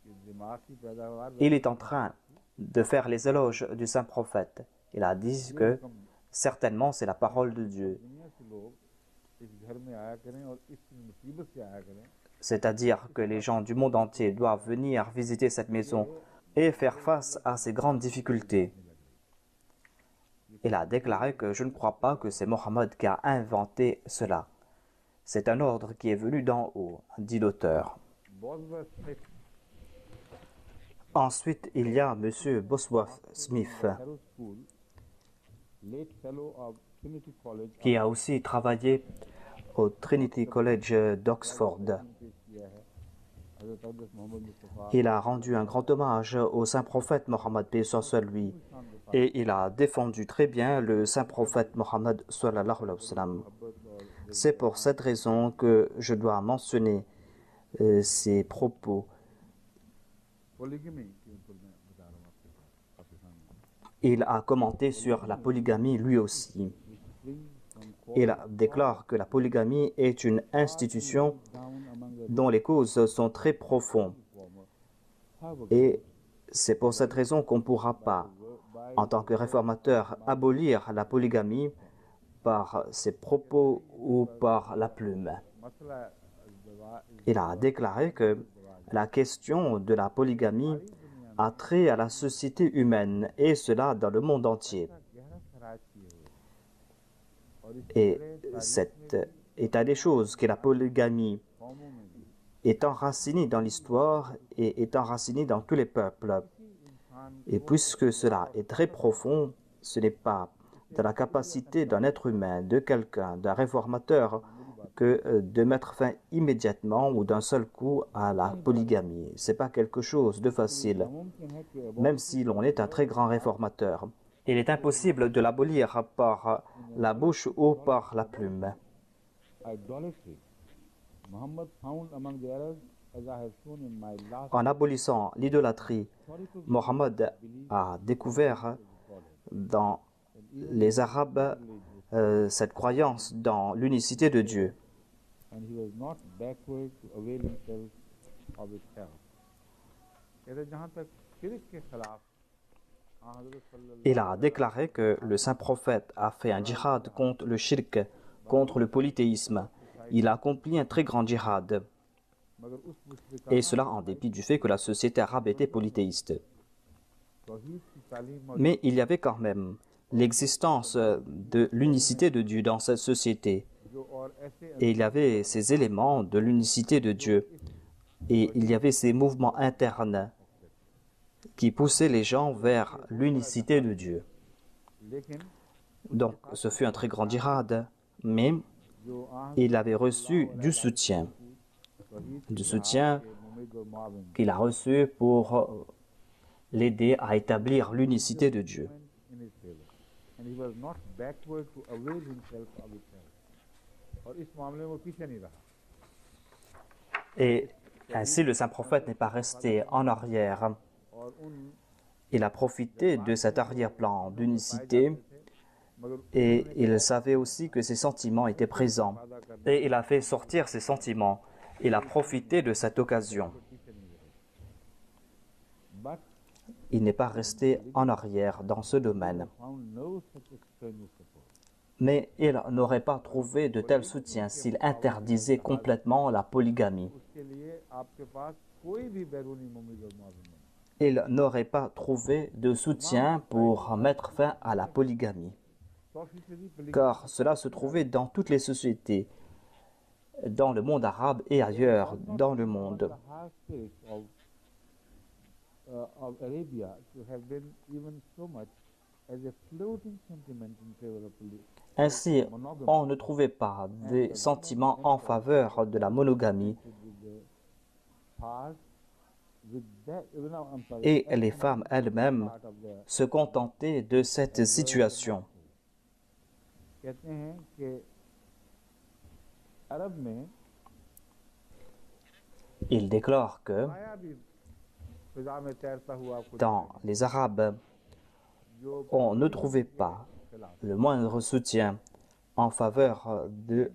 B: के दिमाग की पैदावार
A: Il est en train de faire les éloges du saint prophète. Il a dit que certainement c'est la parole de Dieu,
B: दुनिया से लोग इस घर में आया करें और इस मुसीबत से आया करें
A: c'est-à-dire que les gens du monde entier doivent venir visiter cette maison et faire face à ces grandes difficultés. Il a déclaré que je ne crois pas que c'est Mohammed qui a inventé cela. C'est un ordre qui est venu d'en haut, dit l'auteur.
B: Bosworth Smith
A: Ensuite, il y a M. Bosworth Smith,
B: fellow school late fellow of Trinity college
A: qui a aussi travaillé au Trinity College d'Oxford.
B: पेश किया है हजरत अब्दुल मोहम्मद Mustafa
A: Il a rendu un grand hommage au saint prophète Mohammed, paix soit sur lui, et il a défendu très bien le saint prophète Mohammed sallallahu alayhi wa sallam. C'est pour cette raison que je dois mentionner ses propos.
B: पोलिगमी के ऊपर मैं बता रहा हूँ आपके सामने
A: Il a commenté sur la polygamie lui aussi. Il déclare que la polygamie est une institution dont les causes sont très profondes. Et c'est pour cette raison qu'on ne pourra pas, en tant que réformateur, abolir la polygamie par ses propos ou par la plume.
B: मसला
A: Il a déclaré que la question de la polygamie a trait à la société humaine, et cela dans le monde entier.
B: गहरा खराज किए हुए और इस
A: Et cet état des choses, que la polygamie
B: कौमों में भी
A: est enracinée dans l'histoire et est enracinée dans tous les peuples.
B: इंसान
A: Et puisque cela est très profond, ce n'est pas de la capacité d'un être humain, de quelqu'un, d'un réformateur, que de mettre fin immédiatement ou d'un seul coup à la polygamie. Ce n'est pas quelque chose de facile,
B: मुमकिन है कि
A: même si l'on est un très grand réformateur. Il est impossible de l'abolir par la bouche ou par la plume.
B: idolatry Muhammad found among the Arabs, as I have shown in my last
A: En abolissant l'idolâtrie,
B: historical
A: Mohammed a découvert dans les Arabes cette croyance dans l'unicité de Dieu.
B: and he was not backward to avail himself of its help. कहते जहाँ तक शिरक के खिलाफ हज़रत सल्लल्लाहु
A: Il a déclaré que le saint prophète a fait un djihad contre le shirk, contre le polythéisme. Il a accompli un très grand djihad,
B: मगर उस मुश्रिक
A: et cela en dépit du fait que la société arabe était polythéiste.
B: तौहीद की तालीम
A: Mais il y avait quand même l'existence de l'unicité de Dieu dans cette société.
B: जो और ऐसे
A: Et il y avait ces éléments de l'unicité de Dieu. Et il y avait ces mouvements internes qui poussaient les gens vers l'unicité de Dieu.
B: लेकिन
A: Donc, ce fut un très grand djihad, mais
B: जो
A: il avait reçu du soutien
B: तौहीद के मुमिद और मुआविन
A: qu'il a reçu pour l'aider à établir l'unicité de Dieu.
B: in his favor and he was not backward to avail himself of its help और इस मामले में वो पीछे नहीं रहा
A: Et ainsi, le saint prophète n'est pas resté en arrière.
B: और उन
A: Il a profité de cet arrière-plan d'unicité
B: मगर
A: et il savait aussi que ses sentiments étaient présents. Et il a fait sortir ses sentiments. Il a profité de cette occasion.
B: पीछे नहीं रहे but
A: Il n'est pas resté en arrière dans ce domaine.
B: found no such extraneous support
A: Mais il n'aurait pas trouvé de tel soutien s'il interdisait complètement la polygamie.
B: उसके लिए आपके पास कोई भी बैरूनी मुमिद और मुआविन नहीं
A: il n'aurait pas trouvé de soutien pour mettre fin à la polygamie, car cela se trouvait dans toutes les sociétés, dans le monde arabe et ailleurs dans le monde.
B: Of Arabia to have been even so much as a floating sentiment in favor of
A: Ainsi, on ne trouvait pas des sentiments en faveur de la monogamie et les femmes elles-mêmes se contentaient de cette situation. Il déclare que dans les Arabes, on ne trouvait pas le moindre soutien en faveur de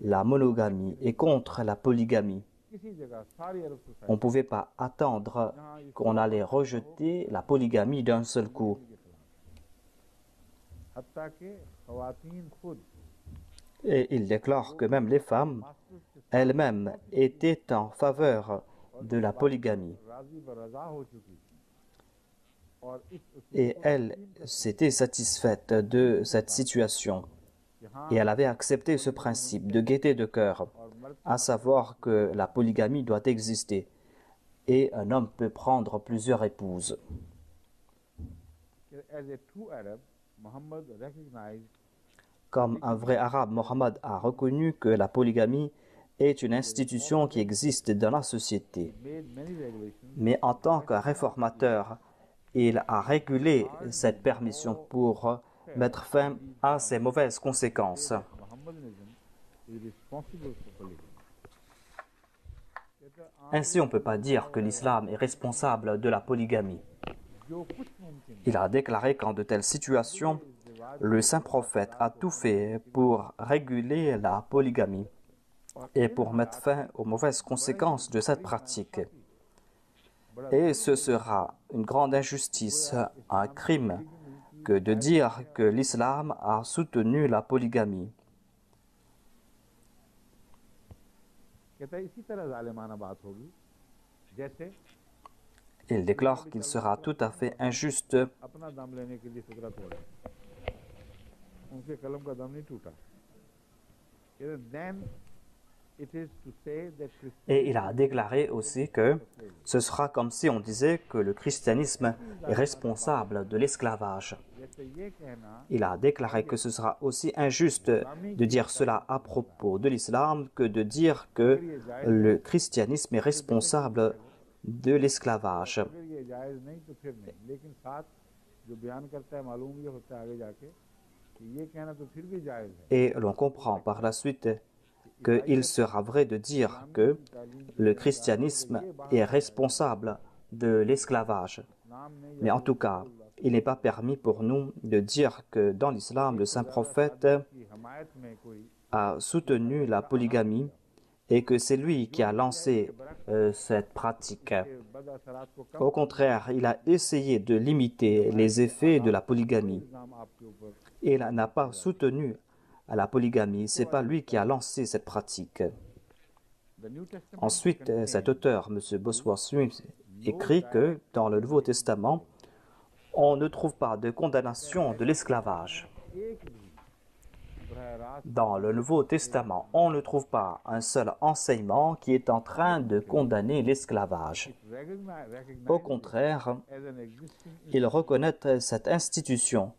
A: la monogamie et contre la polygamie. On ne pouvait pas attendre qu'on allait rejeter la polygamie d'un seul coup. Et il déclare que même les femmes elles-mêmes étaient en faveur de la polygamie. Et elle s'était satisfaite de cette situation. Et elle avait accepté ce principe de gaieté de cœur, à savoir que la polygamie doit exister et un homme peut prendre plusieurs épouses. Comme un vrai arabe, Mohammed a reconnu que la polygamie est une institution qui existe dans la société. Mais en tant que réformateur, il a régulé cette permission pour mettre fin à ses mauvaises conséquences. Ainsi, on ne peut pas dire que l'islam est responsable de la polygamie. Il a déclaré qu'en de telles situations, le saint prophète a tout fait pour réguler la polygamie et pour mettre fin aux mauvaises conséquences de cette pratique. Et ce sera une grande injustice, un crime, que de dire que l'islam a soutenu la polygamie. Il déclare qu'il sera tout à fait injuste et il a déclaré aussi que ce sera comme si on disait que le christianisme est responsable de l'esclavage. Il a déclaré que ce sera aussi injuste de dire cela à propos de l'islam que de dire que le christianisme est responsable de l'esclavage. Et l'on comprend par la suite qu'il sera vrai de dire que le christianisme est responsable de l'esclavage. Mais en tout cas, il n'est pas permis pour nous de dire que dans l'islam, le saint prophète a soutenu la polygamie et que c'est lui qui a lancé cette pratique. Au contraire, il a essayé de limiter les effets de la polygamie. Il n'a pas soutenu à la polygamie, ce n'est pas lui qui a lancé cette pratique. Ensuite, cet auteur, M. Bosworth-Smith, écrit que dans le Nouveau Testament, on ne trouve pas de condamnation de l'esclavage. Dans le Nouveau Testament, on ne trouve pas un seul enseignement qui est en train de condamner l'esclavage. Au contraire, il reconnaît cette institution.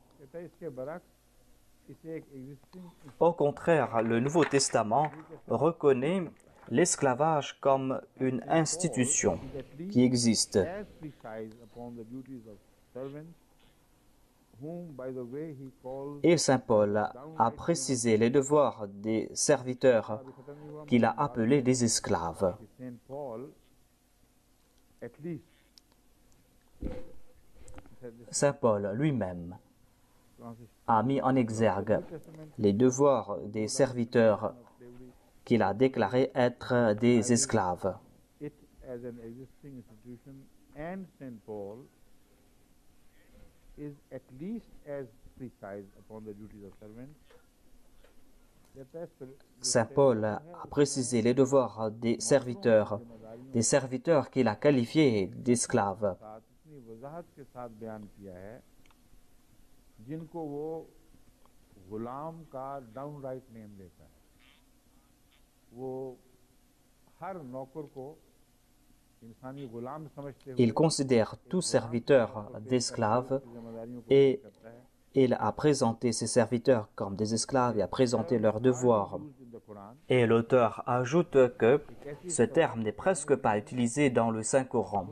A: Au contraire, le Nouveau Testament reconnaît l'esclavage comme une institution qui existe. Et saint Paul a précisé les devoirs des serviteurs qu'il a appelés des esclaves. Saint Paul lui-même a mis en exergue les devoirs des serviteurs qu'il a déclarés être des esclaves. Saint Paul a précisé les devoirs des serviteurs qu'il a qualifiés d'esclaves.
B: इतनी वजाहत के साथ बयान किया है जिनको वो गुलाम का down write name देता है। वो हर नौकर को इंसानी गुलाम समझते हुए
A: Il considère tout serviteur d'esclaves et il a présenté ses serviteurs comme des esclaves et a présenté leurs devoirs. Et l'auteur ajoute que ce terme n'est presque pas utilisé dans le Saint-Coran.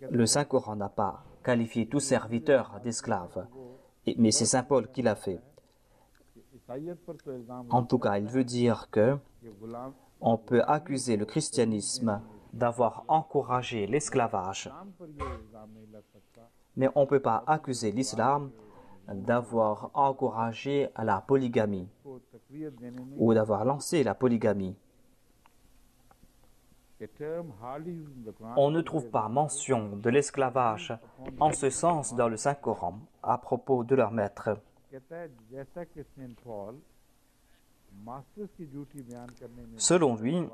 A: Le Saint-Coran n'a pas qualifié tout serviteur d'esclave, mais c'est Saint Paul qui l'a fait. En tout cas, il veut dire que on peut accuser le christianisme d'avoir encouragé l'esclavage, mais on ne peut pas accuser l'islam d'avoir encouragé la polygamie ou d'avoir lancé la polygamie. On ne trouve pas mention de l'esclavage en ce sens dans le Saint-Coran à propos de leur maître. Selon lui,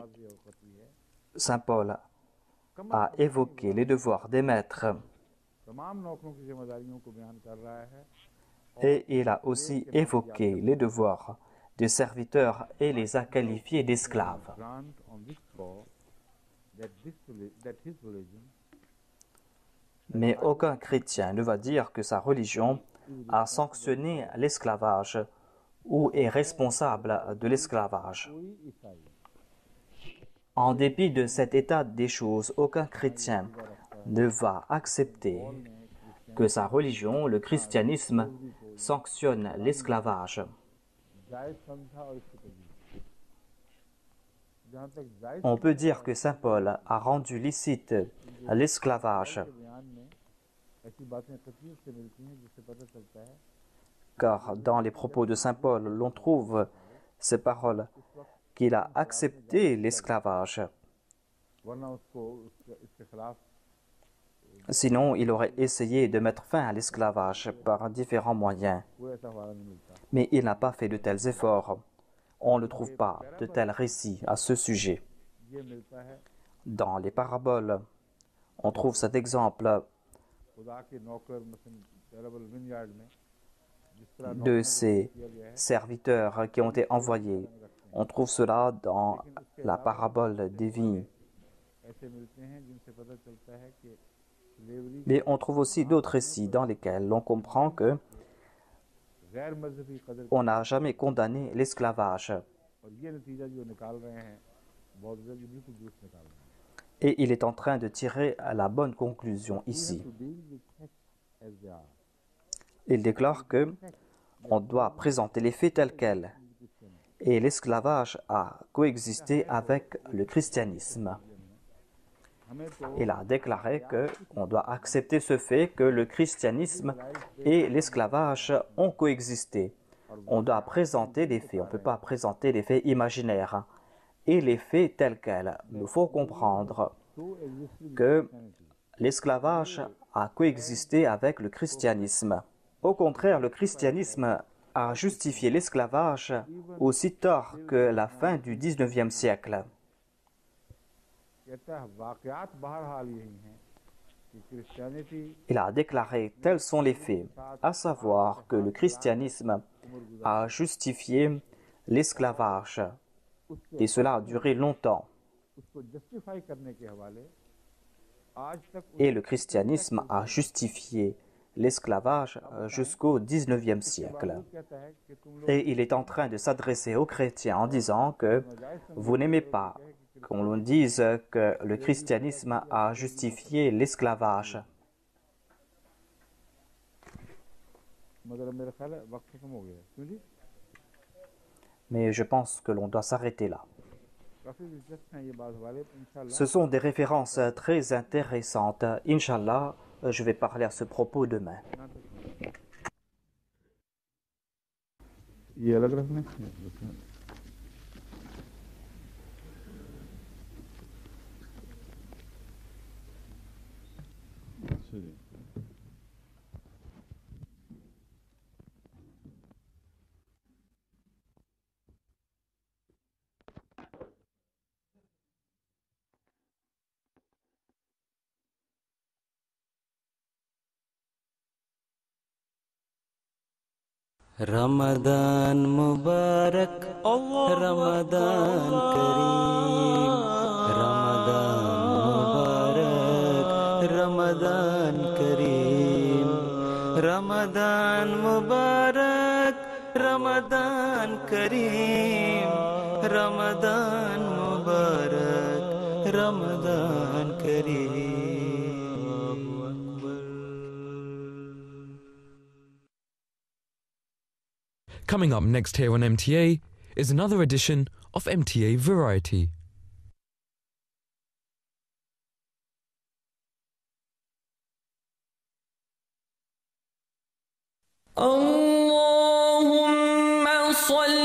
A: Saint Paul a évoqué les devoirs des maîtres et il a aussi évoqué les devoirs des serviteurs et les a qualifiés d'esclaves. Mais aucun chrétien ne va dire que sa religion a sanctionné l'esclavage ou est responsable de l'esclavage. En dépit de cet état des choses, aucun chrétien ne va accepter que sa religion, le christianisme, sanctionne l'esclavage. On peut dire que Saint Paul a rendu licite l'esclavage, car dans les propos de Saint Paul, l'on trouve ces paroles qu'il a accepté l'esclavage. Sinon, il aurait essayé de mettre fin à l'esclavage par différents moyens. Mais il n'a pas fait de tels efforts. On ne trouve pas de tels récits à ce sujet. Dans les paraboles, on trouve cet exemple de ces serviteurs qui ont été envoyés. On trouve cela dans la parabole des vignes. Mais on trouve aussi d'autres récits dans lesquels l'on comprend que on n'a jamais condamné l'esclavage. Et il est en train de tirer la bonne conclusion ici. Il déclare que on doit présenter les faits tels quels. Et l'esclavage a coexisté avec le christianisme. Il a déclaré qu'on doit accepter ce fait que le christianisme et l'esclavage ont coexisté. On doit présenter les faits, on ne peut pas présenter les faits imaginaires. Et les faits tels quels, il faut comprendre que l'esclavage a coexisté avec le christianisme. Au contraire, le christianisme a justifié l'esclavage aussi tard que la fin du XIXe siècle. Il a déclaré tels sont les faits, à savoir que le christianisme a justifié l'esclavage et cela a duré longtemps. Et le christianisme a justifié l'esclavage jusqu'au XIXe siècle. Et il est en train de s'adresser aux chrétiens en disant que vous n'aimez pas qu'on l'on dise que le christianisme a justifié l'esclavage. Mais je pense que l'on doit s'arrêter là. Ce sont des références très intéressantes. Inch'Allah, je vais parler à ce propos demain.
C: Ramadan Mubarak रमदान Karim रमदान Mubarak रमदान Karim रमदान Mubarak रमदान Karim रमदान Mubarak रमदान Karim
D: Coming up next here on MTA is another edition of MTA Variety.
E: اللهم صل